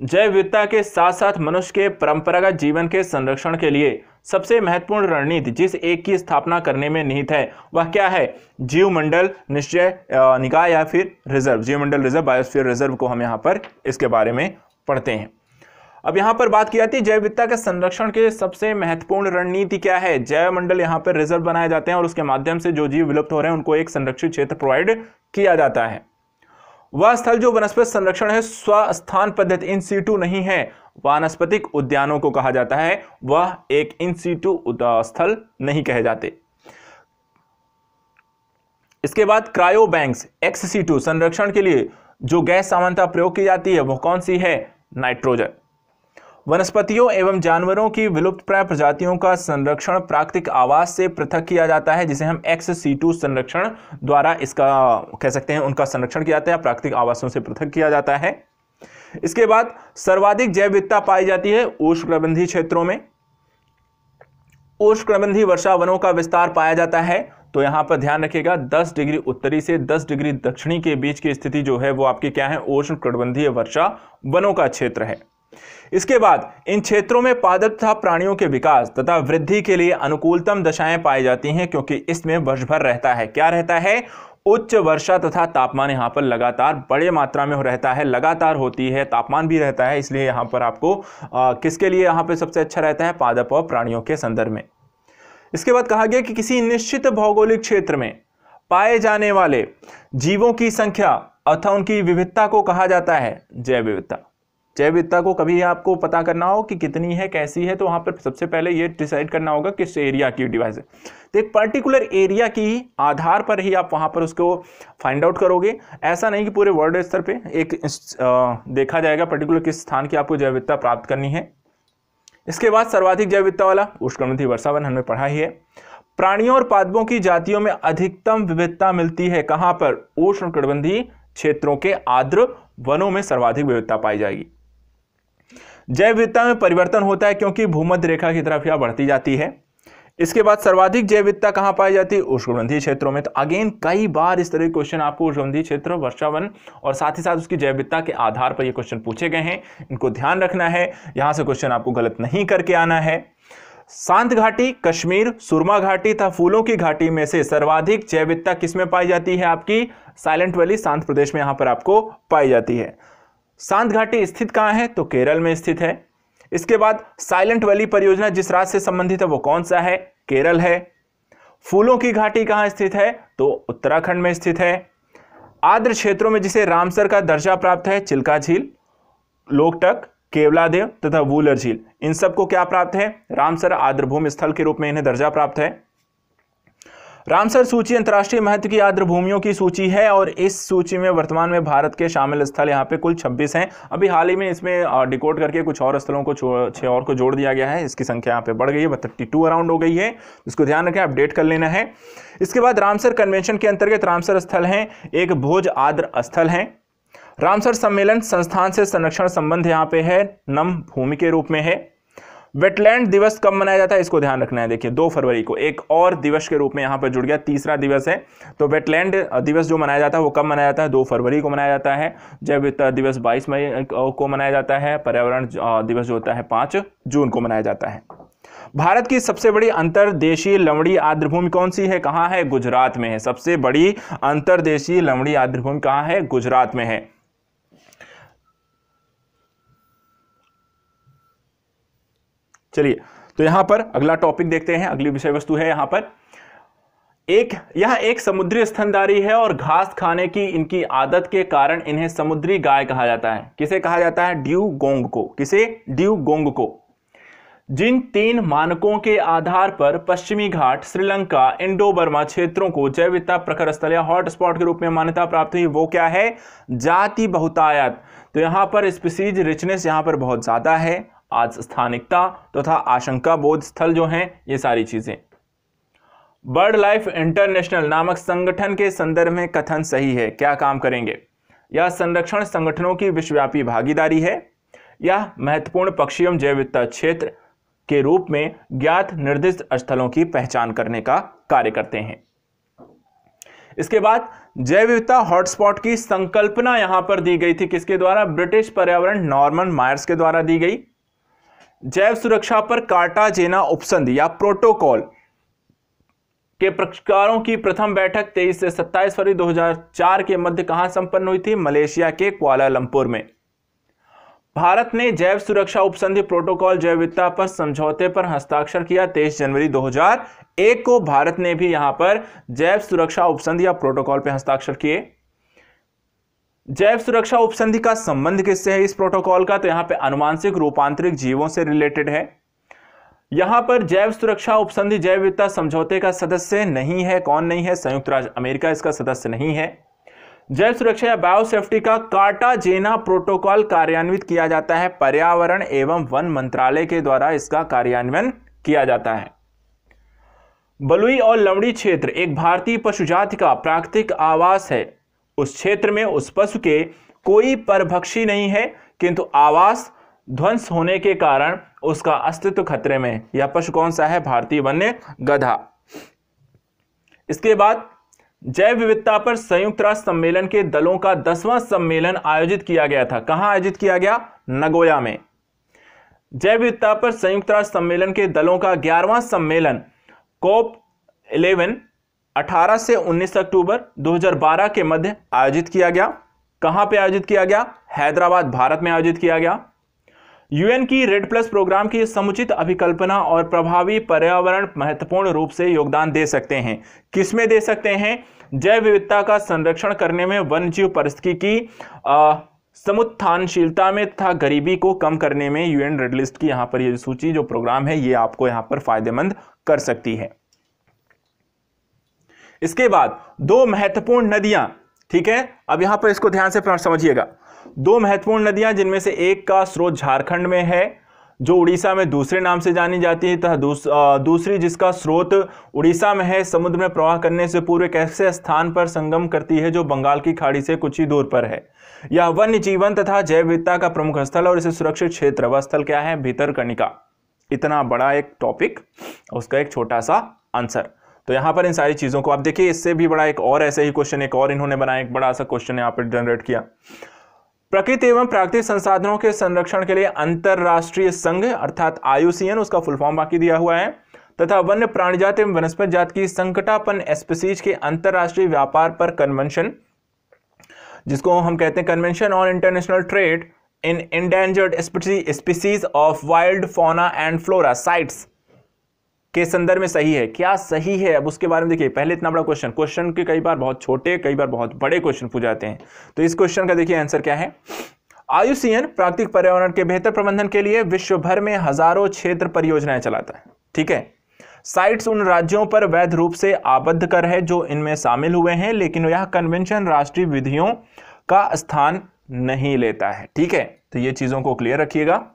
[SPEAKER 1] जैव विविधता के साथ साथ मनुष्य के परंपरागत जीवन के संरक्षण के लिए सबसे महत्वपूर्ण रणनीति जिस एक की स्थापना करने में निहित है वह क्या है? जीवमंडल निश्चय निकाय या फिर रिजर्व, जीवमंडल रिजर्व, बायोस्फीयर रिजर्व को हम यहाँ पर इसके बारे में पढ़ते हैं। अब यहाँ पर बात की जाती है जैव विविधता के संरक्षण के सबसे महत्वपूर्ण रणनीति क्या है? जैव मंडल यहाँ पर रिजर्व बनाए जाते हैं और उसके माध्यम से जो जीव विलुप्त हो रहे हैं उनको एक संरक्षित क्षेत्र प्रोवाइड किया जाता है। वह स्थल जो वनस्पति संरक्षण है स्वस्थान पद्धति इन सीटू नहीं है, वानस्पतिक उद्यानों को कहा जाता है, वह एक इन सीटू स्थल नहीं कहे जाते। इसके बाद क्रायो बैंक्स एक्स सीटू संरक्षण के लिए जो गैस सामान्यतः प्रयोग की जाती है वो कौन सी है? नाइट्रोजन। वनस्पतियों एवं जानवरों की विलुप्तप्राय प्रजातियों का संरक्षण प्राकृतिक आवास से पृथक किया जाता है, जिसे हम एक्स-सीटू संरक्षण द्वारा इसका कह सकते हैं, उनका संरक्षण किया जाता है, प्राकृतिक आवासों से पृथक किया जाता है। इसके बाद सर्वाधिक जैव विविधता पाई जाती है उष्णकटिबंधीय क्षेत्रों में। उष्णकटिबंधीय वर्षा वनों का विस्तार पाया जाता है, तो यहां पर ध्यान रखिएगा 10 डिग्री उत्तरी से 10 डिग्री दक्षिणी के बीच की स्थिति जो है वो आपकी क्या है? उष्णकटिबंधीय वर्षा वनों का क्षेत्र है। इसके बाद इन क्षेत्रों में पादप तथा प्राणियों के विकास तथा वृद्धि के लिए अनुकूलतम दशाएं पाई जाती हैं, क्योंकि इसमें वर्ष भर रहता है, क्या रहता है? उच्च वर्षा तथा तापमान यहाँ पर लगातार बड़े मात्रा में रहता है, लगातार होती है, तापमान भी रहता है, इसलिए यहाँ पर आपको किसके लिए यहाँ पे सबसे अच्छा रहता है? पादप और प्राणियों के संदर्भ में। इसके बाद कहा गया कि किसी निश्चित भौगोलिक क्षेत्र में पाए जाने वाले जीवों की संख्या अथवा उनकी विविधता को कहा जाता है जैव विविधता। जैव विविधता को कभी आपको पता करना हो कि कितनी है, कैसी है, तो वहां पर सबसे पहले ये डिसाइड करना होगा किस एरिया की डिवाइस है। तो एक पर्टिकुलर एरिया की आधार पर ही आप वहां पर उसको फाइंड आउट करोगे। ऐसा नहीं कि पूरे वर्ल्ड स्तर पे एक देखा जाएगा पर्टिकुलर किस स्थान की आपको जैव विविधता प्राप्त करनी है। इसके बाद सर्वाधिक जैव विविधता वाला उष्णकटिबंधीय वर्षावन हमने पढ़ा ही है। प्राणियों और पादपों की जातियों में अधिकतम विविधता मिलती है कहां पर? उष्णकटिबंधीय क्षेत्रों के आर्द्र वनों में सर्वाधिक विविधता पाई जाएगी। जैव विविधता में परिवर्तन होता है क्योंकि भूमध्य रेखा की तरफ यह बढ़ती जाती है। इसके बाद सर्वाधिक जैव विविधता कहां पाई जाती है? उष्णकटिबंधीय क्षेत्रों में। तो अगेन कई बार इस तरह के क्वेश्चन आपको उष्णकटिबंधीय क्षेत्र, वर्षावन और साथ ही साथ उसकी जैव विविधता के आधार पर ये क्वेश्चन पूछे गए हैं, इनको ध्यान रखना है। यहां से क्वेश्चन आपको गलत नहीं करके आना है। शांत घाटी, कश्मीर, सुरमा घाटी तथा फूलों की घाटी में से सर्वाधिक जैव विविधता किसमें पाई जाती है? आपकी साइलेंट वैली, शांत प्रदेश में यहां पर आपको पाई जाती है। शांत घाटी स्थित कहां है? तो केरल में स्थित है। इसके बाद साइलेंट वैली परियोजना जिस राज्य से संबंधित है वो कौन सा है? केरल है। फूलों की घाटी कहां स्थित है? तो उत्तराखंड में स्थित है। आर्द्र क्षेत्रों में जिसे रामसर का दर्जा प्राप्त है, चिल्का झील, लोकटक, केवलादेव तथा वूलर झील, इन सबको क्या प्राप्त है? रामसर आर्द्र भूमि स्थल के रूप में इन्हें दर्जा प्राप्त है। रामसर सूची अंतर्राष्ट्रीय महत्व की आर्द्र भूमियों की सूची है और इस सूची में वर्तमान में भारत के शामिल स्थल यहाँ पे कुल 26 हैं। अभी हाल ही में इसमें डिकोड करके कुछ और स्थलों को 6 और को जोड़ दिया गया है, इसकी संख्या यहाँ पे बढ़ गई है, 32 अराउंड हो गई है। इसको ध्यान रखें, अपडेट कर लेना है। इसके बाद रामसर कन्वेंशन के अंतर्गत रामसर स्थल है एक भोज आर्द्र स्थल है। रामसर सम्मेलन संस्थान से संरक्षण संबंध यहाँ पे है, नम भूमि के रूप में है। वेटलैंड दिवस कब मनाया जाता है? इसको ध्यान रखना है। देखिए 2 फरवरी को एक और दिवस के रूप में यहाँ पर जुड़ गया, तीसरा दिवस है। तो वेटलैंड दिवस जो मनाया जाता है वो कब मनाया जाता है? 2 फरवरी को मनाया जाता है। जैव विविधता दिवस 22 मई को मनाया जाता है। पर्यावरण दिवस जो होता है 5 जून को मनाया जाता है। भारत की सबसे बड़ी अंतर्देशीय लवणीय आर्द्रभूमि कौन सी है? कहाँ है? गुजरात में है। सबसे बड़ी अंतर्देशीय लवणीय आर्द्रभूमि कहाँ है? गुजरात में है। चलिए, तो यहां पर अगला टॉपिक देखते हैं, अगली विषय वस्तु है यहां पर यह एक समुद्री स्तनधारी है और घास खाने की इनकी आदत के कारण इन्हें समुद्री गाय कहा जाता है। किसे कहा जाता है? ड्यूगोंग को। किसे? ड्यूगोंग को। जिन 3 मानकों के आधार पर पश्चिमी घाट, श्रीलंका, इंडो बर्मा क्षेत्रों को जैव विविधता प्रखर स्थल या हॉटस्पॉट के रूप में मान्यता प्राप्त हुई, वो क्या है? जाति बहुतायत। तो यहां पर स्पीसीज रिचनेस यहां पर बहुत ज्यादा है, आज स्थानिकता तथा आशंका बोध स्थल जो हैं, ये सारी चीजें। बर्ड लाइफ इंटरनेशनल नामक संगठन के संदर्भ में कथन सही है, क्या काम करेंगे? यह संरक्षण संगठनों की विश्वव्यापी भागीदारी है। यह महत्वपूर्ण पक्षी एवं जैव विविधता क्षेत्र के रूप में ज्ञात निर्दिष्ट स्थलों की पहचान करने का कार्य करते हैं। इसके बाद जैव विविधता हॉटस्पॉट की संकल्पना यहां पर दी गई थी, किसके द्वारा? ब्रिटिश पर्यावरण नॉर्मन मायर्स के द्वारा दी गई। जैव सुरक्षा पर कार्टाजेना उपसंधि या प्रोटोकॉल के प्रकारों की प्रथम बैठक 23 से 27 फरवरी 2004 के मध्य कहां संपन्न हुई थी? मलेशिया के कुआलालंपुर में। भारत ने जैव सुरक्षा उपसंधि प्रोटोकॉल जैव विविधता पर समझौते पर हस्ताक्षर किया 23 जनवरी 2001 को। भारत ने भी यहां पर जैव सुरक्षा उपसंधि या प्रोटोकॉल पर हस्ताक्षर किए। जैव सुरक्षा उपसंधि का संबंध किससे है इस प्रोटोकॉल का? तो यहां पे आनुवांशिक रूपांतरित जीवों से रिलेटेड है। यहां पर जैव सुरक्षा उपसंधि जैव विविधता समझौते का सदस्य नहीं है। कौन नहीं है? संयुक्त राज्य अमेरिका इसका सदस्य नहीं है। जैव सुरक्षा या बायोसेफ्टी का कार्टाजेना प्रोटोकॉल कार्यान्वित किया जाता है, पर्यावरण एवं वन मंत्रालय के द्वारा इसका कार्यान्वयन किया जाता है। बलुई और लवणी क्षेत्र एक भारतीय पशु जाति का प्राकृतिक आवास है। उस क्षेत्र में उस पशु के कोई परभक्षी नहीं है, किंतु आवास ध्वंस होने के कारण उसका अस्तित्व खतरे में। यह पशु कौन सा है? भारतीय वन्य गधा। इसके बाद जैव विविधता पर संयुक्त राष्ट्र सम्मेलन के दलों का 10वां सम्मेलन आयोजित किया गया था। कहां आयोजित किया गया? नगोया में। जैव विविधता पर संयुक्त राष्ट्र सम्मेलन के दलों का 11वां सम्मेलन COP 11 18 से 19 अक्टूबर 2012 के मध्य आयोजित किया गया। कहां पे आयोजित किया गया? हैदराबाद, भारत में आयोजित किया गया। यूएन की रेड प्लस प्रोग्राम की समुचित अभिकल्पना और प्रभावी पर्यावरण महत्वपूर्ण रूप से योगदान दे सकते हैं। किसमें दे सकते हैं? जैव विविधता का संरक्षण करने में, वन्य जीव पारिस्थितिकी की समुत्थानशीलता में तथा गरीबी को कम करने में यूएन रेड लिस्ट की यहां पर ये सूची जो प्रोग्राम है ये आपको यहां पर फायदेमंद कर सकती है। इसके बाद 2 महत्वपूर्ण नदियां, ठीक है, अब यहां पर इसको ध्यान से समझिएगा। 2 महत्वपूर्ण नदियां जिनमें से एक का स्रोत झारखंड में है जो उड़ीसा में दूसरे नाम से जानी जाती है, तथा दूसरी जिसका स्रोत उड़ीसा में है, समुद्र में प्रवाह करने से पूर्व एक ऐसे स्थान पर संगम करती है जो बंगाल की खाड़ी से कुछ ही दूर पर है। यह वन्य जीवन तथा जैव विविधता का प्रमुख स्थल और इसे सुरक्षित क्षेत्र। वह स्थल क्या है? भितरकनिका। इतना बड़ा एक टॉपिक, उसका एक छोटा सा आंसर। तो यहां पर इन सारी चीजों को आप देखिए, इससे भी बड़ा एक और ऐसे ही क्वेश्चन एक और इन्होंने बनाया, एक बड़ा सा क्वेश्चन यहां पर जनरेट किया। प्रकृति एवं प्राकृतिक संसाधनों के संरक्षण के लिए अंतरराष्ट्रीय संघ अर्थात IUCN, उसका फुल फॉर्म बाकी दिया हुआ है, तथा वन्य प्राणी जाति एवं वनस्पति जाति की संकटापन्न स्पीसीज के अंतरराष्ट्रीय व्यापार पर कन्वेंशन, जिसको हम कहते हैं convention on international trade in endangered species of wild fauna and flora sites के संदर्भ में सही है। क्या सही है? अब उसके बारे में देखिए। पहले इतना बड़ा क्वेश्चन के कई बार बहुत छोटे, कई बार बहुत बड़े क्वेश्चन पूछ जाते हैं। तो इस क्वेश्चन का देखिए आंसर क्या है। IUCN प्राकृतिक पर्यावरण के बेहतर प्रबंधन के लिए विश्व भर में हजारों क्षेत्र परियोजनाएं चलाता है, ठीक है। साइट्स उन राज्यों पर वैध रूप से आबद्ध कर है जो इनमें शामिल हुए हैं, लेकिन यह कन्वेंशन राष्ट्रीय विधियों का स्थान नहीं लेता है, ठीक है। तो ये चीजों को क्लियर रखिएगा।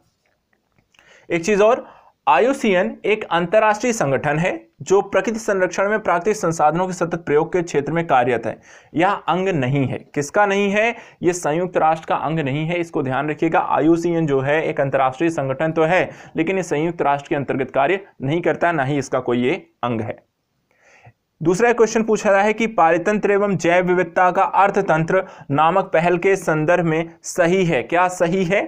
[SPEAKER 1] एक चीज और, IUCN एक अंतरराष्ट्रीय संगठन है जो प्रकृति संरक्षण में प्राकृतिक संसाधनों के सतत प्रयोग के क्षेत्र में कार्यरत है। यह अंग नहीं है। किसका नहीं है? ये संयुक्त राष्ट्र का अंग नहीं है, इसको ध्यान रखिएगा। IUCN जो है एक अंतरराष्ट्रीय संगठन तो है, लेकिन ये संयुक्त राष्ट्र के अंतर्गत कार्य नहीं करता, ना ही इसका कोई ये अंग है। दूसरा क्वेश्चन पूछा रहा है कि पारितंत्र एवं जैव विविधता का अर्थतंत्र नामक पहल के संदर्भ में सही है। क्या सही है?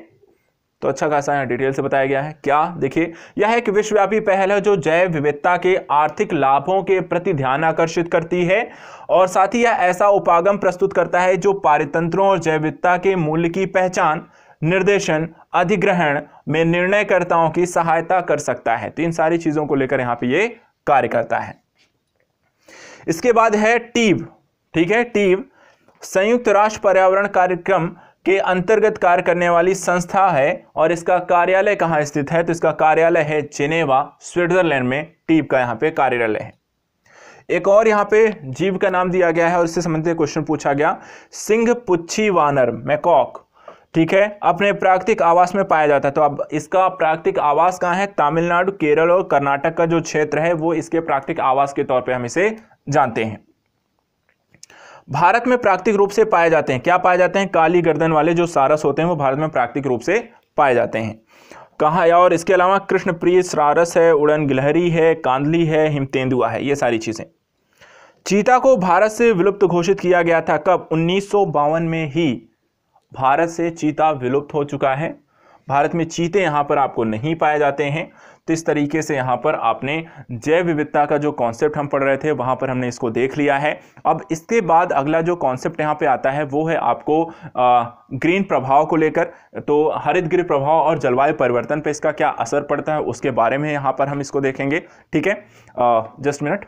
[SPEAKER 1] तो अच्छा खासा यहाँ डिटेल से बताया गया है। क्या? देखिए, यह एक विश्वव्यापी पहल है जो जैव विविधता के आर्थिक लाभों के प्रति ध्यान आकर्षित करती है और साथ ही यह ऐसा उपागम प्रस्तुत करता है जो पारितंत्रों और जैव विविधता के मूल्य की पहचान, निर्देशन, अधिग्रहण में निर्णयकर्ताओं की सहायता कर सकता है। तो इन सारी चीजों को लेकर यहां पे ये कार्य करता है। इसके बाद है टीव। ठीक है, टीव संयुक्त राष्ट्र पर्यावरण कार्यक्रम के अंतर्गत कार्य करने वाली संस्था है और इसका कार्यालय कहां स्थित है? तो इसका कार्यालय है जिनेवा, स्विट्जरलैंड में टीव का यहां पे कार्यालय है। एक और यहां पे जीव का नाम दिया गया है और इससे संबंधित क्वेश्चन पूछा गया, सिंह पुच्छी वानर मैकॉक, ठीक है, अपने प्राकृतिक आवास में पाया जाता है। तो अब इसका प्राकृतिक आवास कहां है? तमिलनाडु, केरल और कर्नाटक का जो क्षेत्र है वो इसके प्राकृतिक आवास के तौर पे हम इसे जानते हैं। भारत में प्राकृतिक रूप से पाए जाते हैं, क्या पाए जाते हैं? काली गर्दन वाले जो सारस होते हैं वो भारत में प्राकृतिक रूप से पाए जाते हैं। कहाँ? और इसके अलावा कृष्णप्रिय सारस है, उड़न गिलहरी है, कांदली है, हिमतेंदुआ है, ये सारी चीजें। चीता को भारत से विलुप्त घोषित किया गया था कब? 1952 में ही भारत से चीता विलुप्त हो चुका है। भारत में चीते यहां पर आपको नहीं पाए जाते हैं। तो इस तरीके से यहां पर आपने जैव विविधता का जो कॉन्सेप्ट हम पढ़ रहे थे वहां पर हमने इसको देख लिया है। अब इसके बाद अगला जो कॉन्सेप्ट यहां पे आता है वो है आपको ग्रीन प्रभाव को लेकर। तो हरित गृह प्रभाव और जलवायु परिवर्तन पे इसका क्या असर पड़ता है उसके बारे में यहां पर हम इसको देखेंगे। ठीक है, जस्ट मिनट।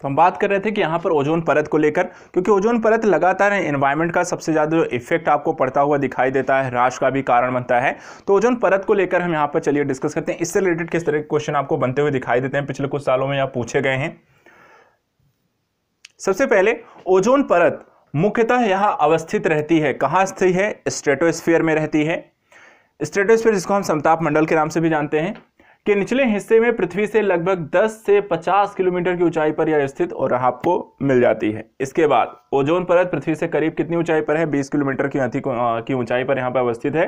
[SPEAKER 1] तो हम बात कर रहे थे कि यहाँ पर ओजोन परत को लेकर, क्योंकि ओजोन परत लगातार एनवायरनमेंट का सबसे ज़्यादा जो इफेक्ट आपको पड़ता हुआ दिखाई देता है, ह्रास का भी कारण बनता है। तो ओजोन परत को लेकर हम यहाँ पर चलिए डिस्कस करते हैं। इससे रिलेटेड किस तरह के क्वेश्चन आपको बनते हुए दिखाई देते हैं, पिछले कुछ सालों में यहाँ पूछे गए हैं। सबसे पहले ओजोन परत मुख्यतः यहाँ अवस्थित रहती है, कहाँ स्थित है? स्ट्रेटोस्फीयर में रहती है। स्ट्रेटोस्फीयर जिसको हम समताप मंडल के नाम से भी जानते हैं, के निचले हिस्से में पृथ्वी से लगभग 10 से 50 किलोमीटर की ऊंचाई पर यह स्थित और आपको मिल जाती है। इसके बाद ओजोन परत पृथ्वी से करीब कितनी ऊंचाई पर है? 20 किलोमीटर की ऊंचाई पर यहां पर अवस्थित है।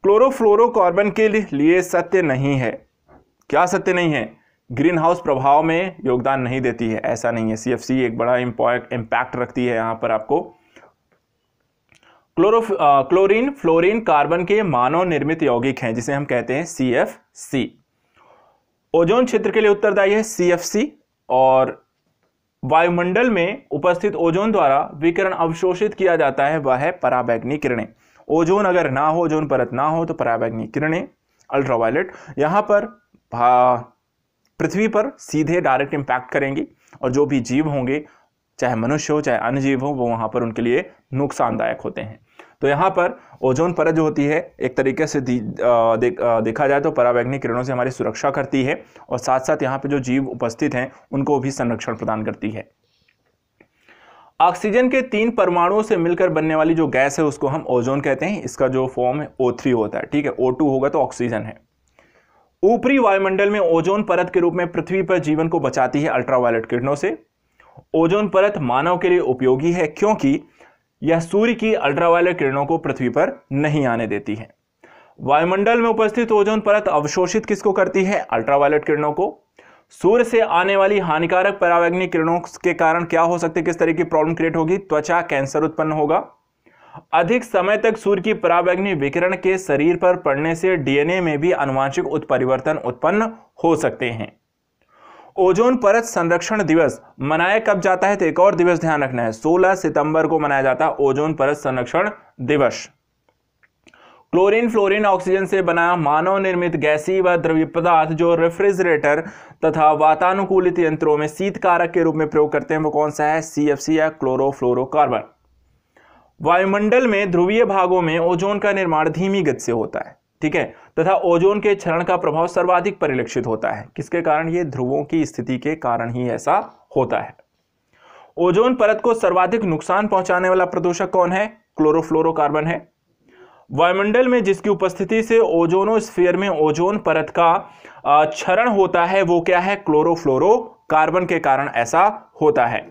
[SPEAKER 1] क्लोरोफ्लोरोकार्बन के लिए सत्य नहीं है। क्या सत्य नहीं है? ग्रीन हाउस प्रभाव में योगदान नहीं देती है, ऐसा नहीं है। CFC एक बड़ा इंपैक्ट रखती है यहां पर आपको। क्लोरीन, फ्लोरीन, कार्बन के मानव निर्मित यौगिक हैं जिसे हम कहते हैं CFC। ओजोन क्षेत्र के लिए उत्तरदायी है CFC और वायुमंडल में उपस्थित ओजोन द्वारा विकिरण अवशोषित किया जाता है वह है पराबैंगनी किरणें। ओजोन अगर ना हो, ओजोन परत ना हो तो पराबैंगनी किरणें, अल्ट्रावायलेट, यहां पर पृथ्वी पर सीधे डायरेक्ट इंपैक्ट करेंगी और जो भी जीव होंगे, चाहे मनुष्य हो चाहे अन्य जीव हो, वो वहां पर उनके लिए नुकसानदायक होते हैं। तो यहाँ पर ओजोन परत जो होती है एक तरीके से देखा जाए तो पराबैंगनी किरणों से हमारी सुरक्षा करती है और साथ साथ यहाँ पे जो जीव उपस्थित हैं उनको भी संरक्षण प्रदान करती है। ऑक्सीजन के 3 परमाणुओं से मिलकर बनने वाली जो गैस है उसको हम ओजोन कहते हैं। इसका जो फॉर्म है O3 होता है, ठीक है, O2 होगा तो ऑक्सीजन है। ऊपरी वायुमंडल में ओजोन परत के रूप में पृथ्वी पर जीवन को बचाती है अल्ट्रावायलेट किरणों से। ओजोन परत मानव के लिए उपयोगी है क्योंकि यह सूर्य की अल्ट्रावायलेट किरणों को पृथ्वी पर नहीं आने देती है। वायुमंडल में उपस्थित ओजोन परत अवशोषित किसको करती है? अल्ट्रावायलेट किरणों को। सूर्य से आने वाली हानिकारक पराबैंगनी किरणों के कारण क्या हो सकते, किस तरह की प्रॉब्लम क्रिएट होगी? त्वचा कैंसर उत्पन्न होगा। अधिक समय तक सूर्य की पराबैंगनी विकिरण के शरीर पर पड़ने से DNA में भी आनुवांशिक उत्परिवर्तन उत्पन्न हो सकते हैं। ओजोन परत संरक्षण दिवस मनाया कब जाता है? तो एक और दिवस ध्यान रखना है, 16 सितंबर को मनाया जाता है ओजोन परत संरक्षण दिवस। क्लोरीन, फ्लोरीन, ऑक्सीजन से बना मानव निर्मित गैसीय व द्रव्य पदार्थ जो रेफ्रिजरेटर तथा वातानुकूलित यंत्रों में शीत कारक के रूप में प्रयोग करते हैं वो कौन सा है? CFC या क्लोरोफ्लोरोकार्बन। वायुमंडल में ध्रुवीय भागों में ओजोन का निर्माण धीमी गति से होता है, ठीक है, तथा ओजोन के क्षरण का प्रभाव सर्वाधिक परिलक्षित होता है। किसके कारण? ये ध्रुवों की स्थिति के कारण ही ऐसा होता है। ओजोन परत को सर्वाधिक नुकसान पहुंचाने वाला प्रदूषक कौन है? क्लोरोफ्लोरोकार्बन है। वायुमंडल में जिसकी उपस्थिति से ओजोनोस्फीयर में ओजोन परत का क्षरण होता है वो क्या है? क्लोरोफ्लोरोकार्बन के कारण ऐसा होता है।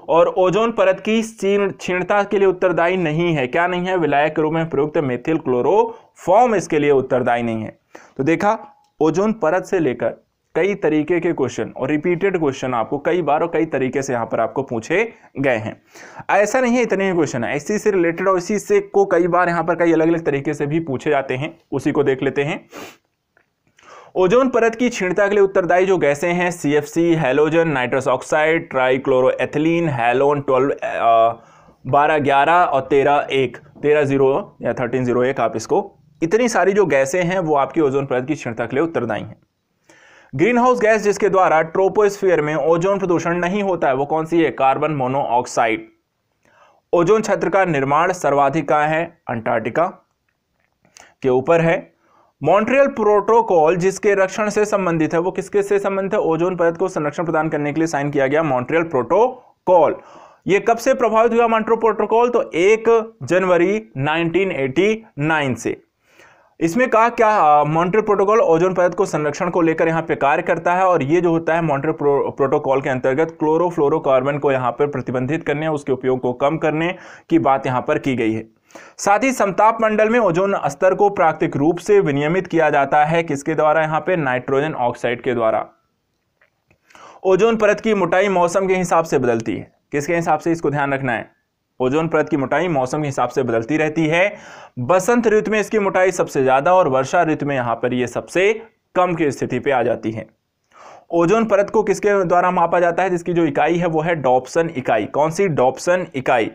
[SPEAKER 1] और ओजोन परत की क्षीणता के लिए उत्तरदायी नहीं है। क्या नहीं है? विलायक के रूप में प्रयुक्त मेथिल क्लोरोफॉर्म इसके लिए उत्तरदायी नहीं है। तो देखा, ओजोन परत से लेकर कई तरीके के क्वेश्चन और रिपीटेड क्वेश्चन आपको कई बार और कई तरीके से यहां पर आपको पूछे गए हैं। ऐसा नहीं है इतने ही क्वेश्चन है, इसी से रिलेटेड और इसी से को कई बार यहां पर कई अलग अलग तरीके से भी पूछे जाते हैं, उसी को देख लेते हैं। ओजोन परत की क्षीणता के लिए उत्तरदायी जो गैसें हैं CFC, halogen, nitrous oxide, trichloroethylene, halon 12, 11 और 13, 1, 13 या 1301 आप इसको, इतनी सारी जो गैसें हैं वो आपकी ओजोन परत की क्षीणता के लिए उत्तरदायी हैं। ग्रीन हाउस गैस जिसके द्वारा ट्रोपोस्फीयर में ओजोन प्रदूषण नहीं होता है वो कौन सी है? Carbon monoxide. ओजोन छत्र का निर्माण सर्वाधिक कहां है? अंटार्कटिका के ऊपर है। मॉन्ट्रियल प्रोटोकॉल जिसके रक्षण से संबंधित है वो किसके से संबंधित है? ओजोन परत को संरक्षण प्रदान करने के लिए साइन किया गया मॉन्ट्रियल प्रोटोकॉल। ये कब से प्रभावित हुआ मॉन्ट्रियल प्रोटोकॉल? तो 1 जनवरी 1989 से। इसमें कहा क्या? मॉन्ट्रियल प्रोटोकॉल ओजोन परत को संरक्षण को लेकर यहां पे कार्य करता है, और ये जो होता है मॉन्ट्रियल प्रोटोकॉल के अंतर्गत क्लोरोफ्लोरोकार्बन को यहां पर प्रतिबंधित करने, उसके उपयोग को कम करने की बात यहां पर की गई है। साथ ही समताप मंडल में ओजोन स्तर को प्राकृतिक रूप से विनियमित किया जाता है किसके द्वारा? यहां पे नाइट्रोजन ऑक्साइड के द्वारा। ओजोन परत की मोटाई मौसम के हिसाब से बदलती है। किसके हिसाब से? इसको ध्यान रखना है। ओजोन परत की मोटाई मौसम के हिसाब से बदलती रहती है। बसंत ऋतु में इसकी मोटाई सबसे ज्यादा और वर्षा ऋतु में यहां पर यह सबसे कम की स्थिति पे आ जाती है। ओजोन परत को किसके द्वारा मापा जाता है? जिसकी जो इकाई है वो है डॉप्सन इकाई। कौन सी? डॉप्सन इकाई।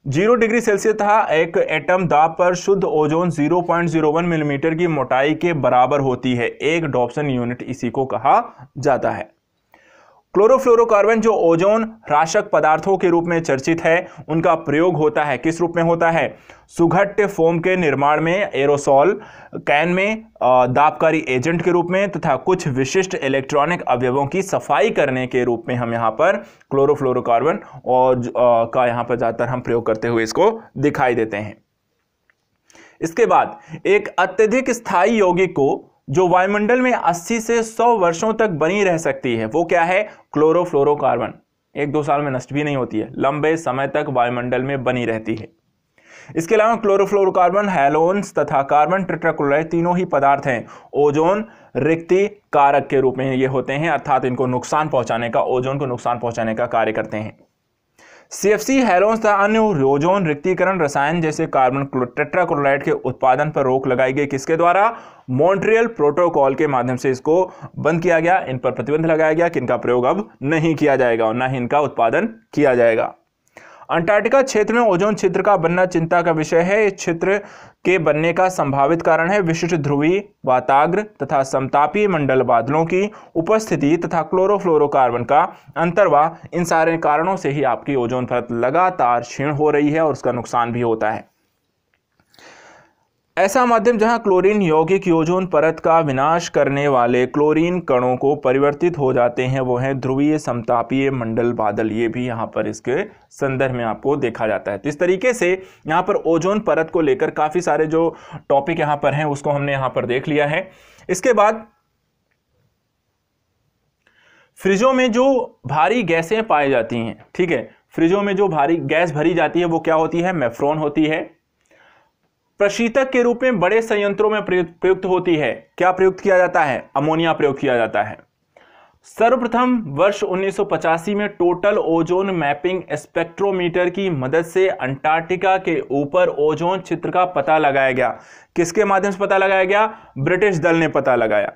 [SPEAKER 1] 0 डिग्री सेल्सियस तथा एक एटम दाब पर शुद्ध ओजोन 0.01 मिलीमीटर की मोटाई के बराबर होती है। एक डॉप्सन यूनिट इसी को कहा जाता है। क्लोरोफ्लोरोकार्बन जो ओजोन राशक पदार्थों के रूप में चर्चित है, उनका प्रयोग होता है किस रूप में होता है? सुघट्य फोम के निर्माण में, एरोसॉल कैन में, दाबकारी एजेंट के रूप में, तथा कुछ विशिष्ट इलेक्ट्रॉनिक अवयवों की सफाई करने के रूप में हम यहाँ पर क्लोरोफ्लोरोकार्बन और का यहाँ पर ज्यादातर हम प्रयोग करते हुए इसको दिखाई देते हैं। इसके बाद एक अत्यधिक स्थायी यौगिक को जो वायुमंडल में 80 से 100 वर्षों तक बनी रह सकती है वो क्या है? क्लोरोफ्लोरोकार्बन। 1-2 साल में नष्ट भी नहीं होती है, लंबे समय तक वायुमंडल में बनी रहती है। इसके अलावा क्लोरोफ्लोरोकार्बन, हैलोन्स तथा कार्बन टेट्राक्लोराइड तीनों ही पदार्थ हैं ओजोन रिक्ति कारक के रूप में ये होते हैं, अर्थात इनको नुकसान पहुंचाने का, ओजोन को नुकसान पहुंचाने का कार्य करते हैं। सीएफसी, हैलोन्स तथा अन्य ओजोन रिक्तीकरण रसायन जैसे कार्बन टेट्राक्लोराइड के उत्पादन पर रोक लगाई गई किसके द्वारा? मॉन्ट्रियल प्रोटोकॉल के माध्यम से इसको बंद किया गया। इन पर प्रतिबंध लगाया गया कि इनका प्रयोग अब नहीं किया जाएगा और ना ही इनका उत्पादन किया जाएगा। अंटार्कटिका क्षेत्र में ओजोन छिद्र का बनना चिंता का विषय है। इस छिद्र के बनने का संभावित कारण है विशिष्ट ध्रुवीय वाताग्र तथा समतापीय मंडल बादलों की उपस्थिति तथा क्लोरोफ्लोरोकार्बन का अंतर्वाह। इन सारे कारणों से ही आपकी ओजोन परत लगातार क्षीण हो रही है और उसका नुकसान भी होता है। ऐसा माध्यम जहां क्लोरीन यौगिक ओजोन परत का विनाश करने वाले क्लोरीन कणों को परिवर्तित हो जाते हैं वो है ध्रुवीय समतापीय मंडल बादल। ये भी यहां पर इसके संदर्भ में आपको देखा जाता है। तो इस तरीके से यहां पर ओजोन परत को लेकर काफी सारे जो टॉपिक यहां पर हैं उसको हमने यहां पर देख लिया है। इसके बाद फ्रिजों में जो भारी गैसें पाई जाती हैं, ठीक है, फ्रिजों में जो भारी गैस भरी जाती है वो क्या होती है? मेफ्रॉन होती है। प्रशीतक के रूप में बड़े संयंत्रों में प्रयुक्त होती है। क्या प्रयुक्त किया जाता है? अमोनिया प्रयोग किया जाता है। सर्वप्रथम वर्ष 1985 में टोटल ओजोन मैपिंग स्पेक्ट्रोमीटर की मदद से अंटार्कटिका के ऊपर ओजोन छिद्र का पता लगाया गया। किसके माध्यम से पता लगाया गया? ब्रिटिश दल ने पता लगाया।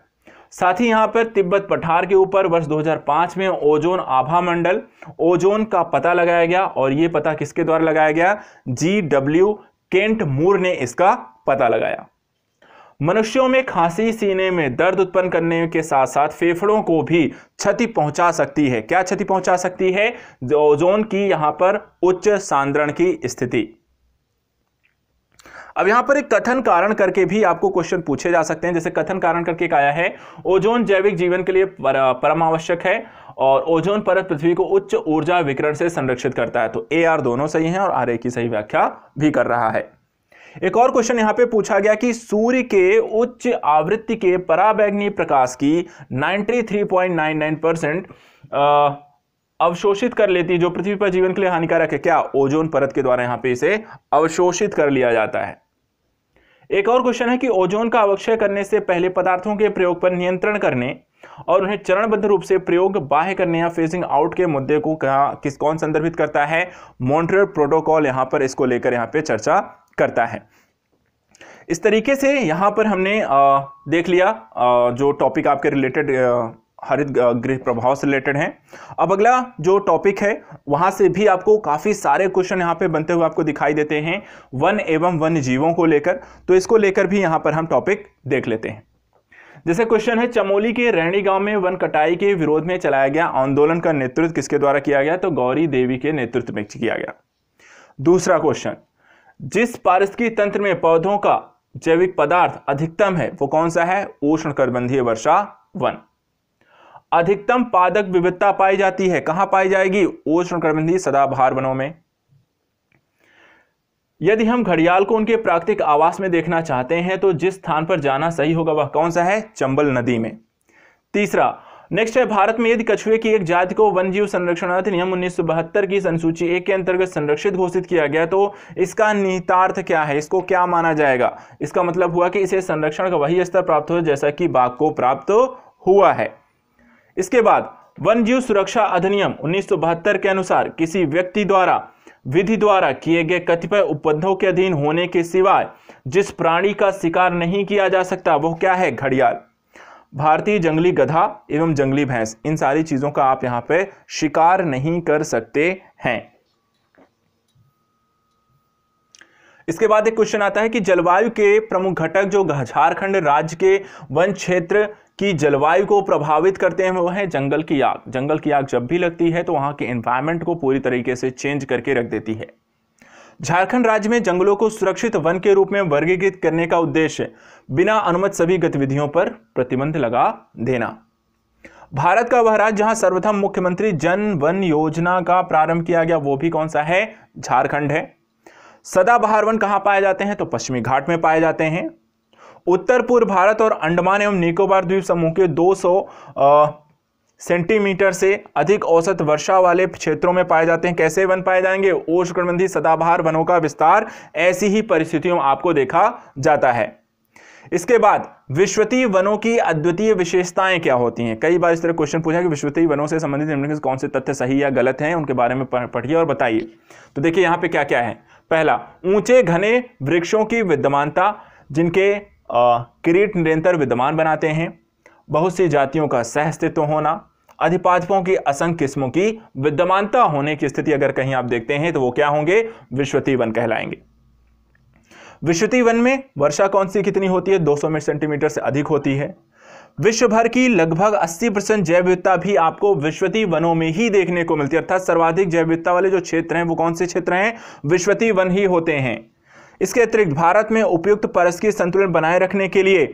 [SPEAKER 1] साथ ही यहां पर तिब्बत पठार के ऊपर वर्ष 2005 में ओजोन आभा मंडल ओजोन का पता लगाया गया, और यह पता किसके द्वारा लगाया गया? GW केंट मूर ने इसका पता लगाया। मनुष्यों में खांसी, सीने में दर्द उत्पन्न करने के साथ साथ फेफड़ों को भी क्षति पहुंचा सकती है। क्या क्षति पहुंचा सकती है? ओजोन की यहां पर उच्च सांद्रण की स्थिति। अब यहां पर एक कथन कारण करके भी आपको क्वेश्चन पूछे जा सकते हैं। जैसे कथन कारण करके आया है ओजोन जैविक जीवन के लिए परम आवश्यक है और ओजोन परत पृथ्वी को उच्च ऊर्जा विकिरण से संरक्षित करता है। तो AR दोनों सही हैं और RA की सही व्याख्या भी कर रहा है। एक और क्वेश्चन यहां पे पूछा गया कि सूर्य के उच्च आवृत्ति के पराबैंगनी प्रकाश की 93.99% अवशोषित कर लेती, जो पृथ्वी पर जीवन के लिए हानिकारक है। क्या? ओजोन परत के द्वारा यहां पे इसे अवशोषित कर लिया जाता है। एक और क्वेश्चन है कि ओजोन का अवक्षय करने से पहले पदार्थों के प्रयोग पर नियंत्रण करने और उन्हें चरणबद्ध रूप से प्रयोग बाह्य करने या फेजिंग आउट के मुद्दे को कौन संदर्भित करता है? मॉन्ट्रियल प्रोटोकॉल यहां पर इसको लेकर यहां पे चर्चा करता है। इस तरीके से यहां पर हमने देख लिया जो टॉपिक आपके रिलेटेड हरित गृह प्रभाव से रिलेटेड हैं। अब अगला जो टॉपिक है वहां से भी आपको काफी सारे क्वेश्चन यहाँ पे बनते हुए आपको दिखाई देते हैं वन एवं वन्य जीवों को लेकर, तो इसको लेकर भी यहाँ पर हम टॉपिक देख लेते हैं। जैसे क्वेश्चन है, चमोली के रैणी गांव में वन कटाई के विरोध में चलाया गया आंदोलन का नेतृत्व किसके द्वारा किया गया? तो गौरी देवी के नेतृत्व में किया गया। दूसरा क्वेश्चन, जिस पारिस्थितिकी तंत्र में पौधों का जैविक पदार्थ अधिकतम है वो कौन सा है? उष्णकटिबंधीय वर्षा वन। अधिकतम पादप विविधता पाई जाती है, कहां पाई जाएगी? उष्णकटिबंधीय सदाबहार वनों में। यदि हम घड़ियाल को उनके प्राकृतिक आवास में देखना चाहते हैं तो जिस स्थान पर जाना सही होगा वह कौन सा है? चंबल नदी में। तीसरा नेक्स्ट है, भारत में यदि कछुए की एक जाति को वन्यजीव संरक्षण अधिनियम 1972 की अनुसूची 1 के अंतर्गत संरक्षित घोषित किया गया तो इसका निहितार्थ क्या है? इसको क्या माना जाएगा? इसका मतलब हुआ कि इसे संरक्षण का वही स्तर प्राप्त हो जैसा कि बाघ को प्राप्त हुआ है। इसके बाद वन्यजीव सुरक्षा अधिनियम 1972 के अनुसार किसी व्यक्ति द्वारा विधि द्वारा किए गए कतिपय उपबंधों के अधीन होने के सिवाय जिस प्राणी का शिकार नहीं किया जा सकता वो क्या है? घड़ियाल। भारतीय जंगली गधा एवं जंगली भैंस, इन सारी चीजों का आप यहां पे शिकार नहीं कर सकते हैं। इसके बाद एक क्वेश्चन आता है कि जलवायु के प्रमुख घटक जो झारखंड राज्य के वन क्षेत्र की जलवायु को प्रभावित करते हैं वो है जंगल की आग। जंगल की आग जब भी लगती है तो वहां के एनवायरनमेंट को पूरी तरीके से चेंज करके रख देती है। झारखंड राज्य में जंगलों को सुरक्षित वन के रूप में वर्गीकृत करने का उद्देश्य बिना अनुमति सभी गतिविधियों पर प्रतिबंध लगा देना। भारत का वह राज्य जहां सर्वप्रथम मुख्यमंत्री जन वन योजना का प्रारंभ किया गया वो भी कौन सा है? झारखंड है। सदाबहार वन कहां पाए जाते हैं? तो पश्चिमी घाट में पाए जाते हैं। उत्तर पूर्व भारत और अंडमान एवं निकोबार द्वीप समूह के 200 सेंटीमीटर से अधिक औसत वर्षा वाले क्षेत्रों में पाए जाते हैं। कैसे वन पाए जाएंगे? उष्णकटिबंधीय सदाबहार वनों का विस्तार ऐसी ही परिस्थितियों में आपको देखा जाता है। इसके बाद विश्वतीय वनों की अद्वितीय विशेषताएं क्या होती हैं? कई बार इस तरह क्वेश्चन पूछा कि विश्वतीय वनों से संबंधित निम्नलिखित में कौन से तथ्य सही या गलत हैं, उनके बारे में पढ़िए और बताइए। तो देखिए यहाँ पे क्या क्या है। पहला, ऊंचे घने वृक्षों की विद्यमानता जिनके किरीट निरंतर विद्यमान बनाते हैं। बहुत सी जातियों का सहअस्तित्व होना। अधिपादपों की असंख्य किस्मों की विद्यमानता होने की स्थिति अगर कहीं आप देखते हैं तो वो क्या होंगे? विश्वतीय वन कहलाएंगे। विश्वतीय वन में वर्षा कौन सी कितनी होती है? 200 सेंटीमीटर से अधिक होती है। विश्व भर की लगभग 80% जैव विविधता भी आपको विश्वतीय वनों में ही देखने को मिलती है, अर्थात सर्वाधिक जैव विविधता वाले जो क्षेत्र हैं वो कौन से क्षेत्र हैं? विश्वतीय वन ही होते हैं। इसके अतिरिक्त भारत में उपयुक्त पारिस्थितिक संतुलन बनाए रखने के लिए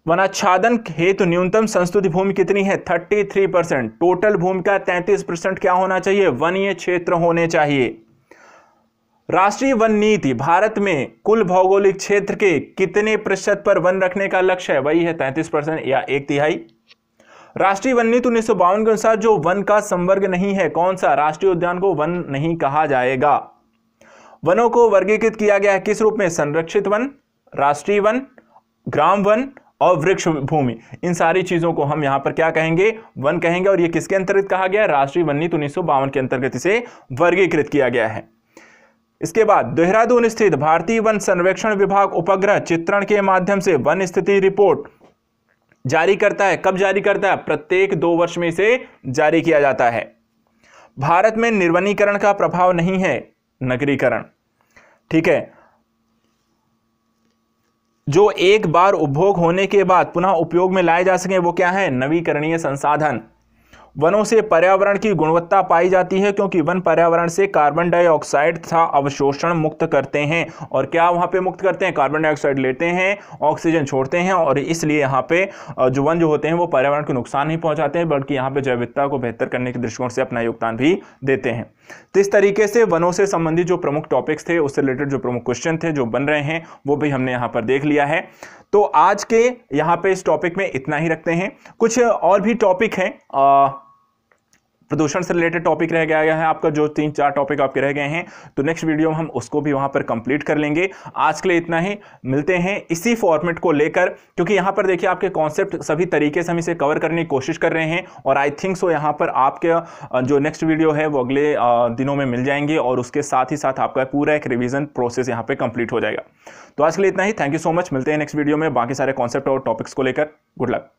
[SPEAKER 1] वनाच्छादन हेतु न्यूनतम संस्तुति भूमि कितनी है? 33%। टोटल भूमि का 33% क्या होना चाहिए? वनीय क्षेत्र होने चाहिए। राष्ट्रीय वन नीति भारत में कुल भौगोलिक क्षेत्र के कितने प्रतिशत पर वन रखने का लक्ष्य है? वही है 33% या 1/3। राष्ट्रीय वन नीति 1952 के अनुसार जो वन का संवर्ग नहीं है, कौन सा? राष्ट्रीय उद्यान को वन नहीं कहा जाएगा। वनों को वर्गीकृत किया गया है किस रूप में? संरक्षित वन, राष्ट्रीय वन, ग्राम वन और वृक्ष भूमि। इन सारी चीजों को हम यहां पर क्या कहेंगे? वन कहेंगे। और ये किसके अंतर्गत कहा गया है? राष्ट्रीय वन नीति 1952 के अंतर्गत इसे वर्गीकृत किया गया है। इसके बाद देहरादून स्थित भारतीय वन संरक्षण विभाग उपग्रह चित्रण के माध्यम से वन स्थिति रिपोर्ट जारी करता है। कब जारी करता है? प्रत्येक 2 वर्ष में इसे जारी किया जाता है। भारत में निर्वनीकरण का प्रभाव नहीं है, नगरीकरण। ठीक है। जो एक बार उपभोग होने के बाद पुनः उपयोग में लाए जा सके वो क्या है? नवीकरणीय संसाधन। वनों से पर्यावरण की गुणवत्ता पाई जाती है क्योंकि वन पर्यावरण से कार्बन डाइऑक्साइड तथा अवशोषण मुक्त करते हैं। और क्या वहां पे मुक्त करते हैं? कार्बन डाइऑक्साइड लेते हैं, ऑक्सीजन छोड़ते हैं, और इसलिए यहाँ पे जो वन जो होते हैं वो पर्यावरण को नुकसान नहीं पहुंचाते हैं बल्कि यहाँ पे जैव विविधता को बेहतर करने के दृष्टिकोण से अपना योगदान भी देते हैं। तो इस तरीके से वनों से संबंधित जो प्रमुख टॉपिक्स थे, उससे रिलेटेड जो प्रमुख क्वेश्चन थे जो बन रहे हैं वो भी हमने यहाँ पर देख लिया है। तो आज के यहाँ पे इस टॉपिक में इतना ही रखते हैं। कुछ और भी टॉपिक हैं प्रदूषण से रिलेटेड टॉपिक रह गया है आपका, जो 3-4 टॉपिक आपके रह गए हैं, तो नेक्स्ट वीडियो में हम उसको भी वहां पर कंप्लीट कर लेंगे। आज के लिए इतना ही, मिलते हैं इसी फॉर्मेट को लेकर, क्योंकि यहां पर देखिए आपके कॉन्सेप्ट सभी तरीके से हम इसे कवर करने की कोशिश कर रहे हैं, और आई थिंक सो यहां पर आपके जो नेक्स्ट वीडियो है वो अगले दिनों में मिल जाएंगे, और उसके साथ ही साथ आपका पूरा एक रिवीजन प्रोसेस यहां पर कंप्लीट हो जाएगा। तो आज के लिए इतना ही, थैंक यू सो मच, मिलते हैं नेक्स्ट वीडियो में बाकी सारे कॉन्सेप्ट और टॉपिक्स को लेकर। Good luck.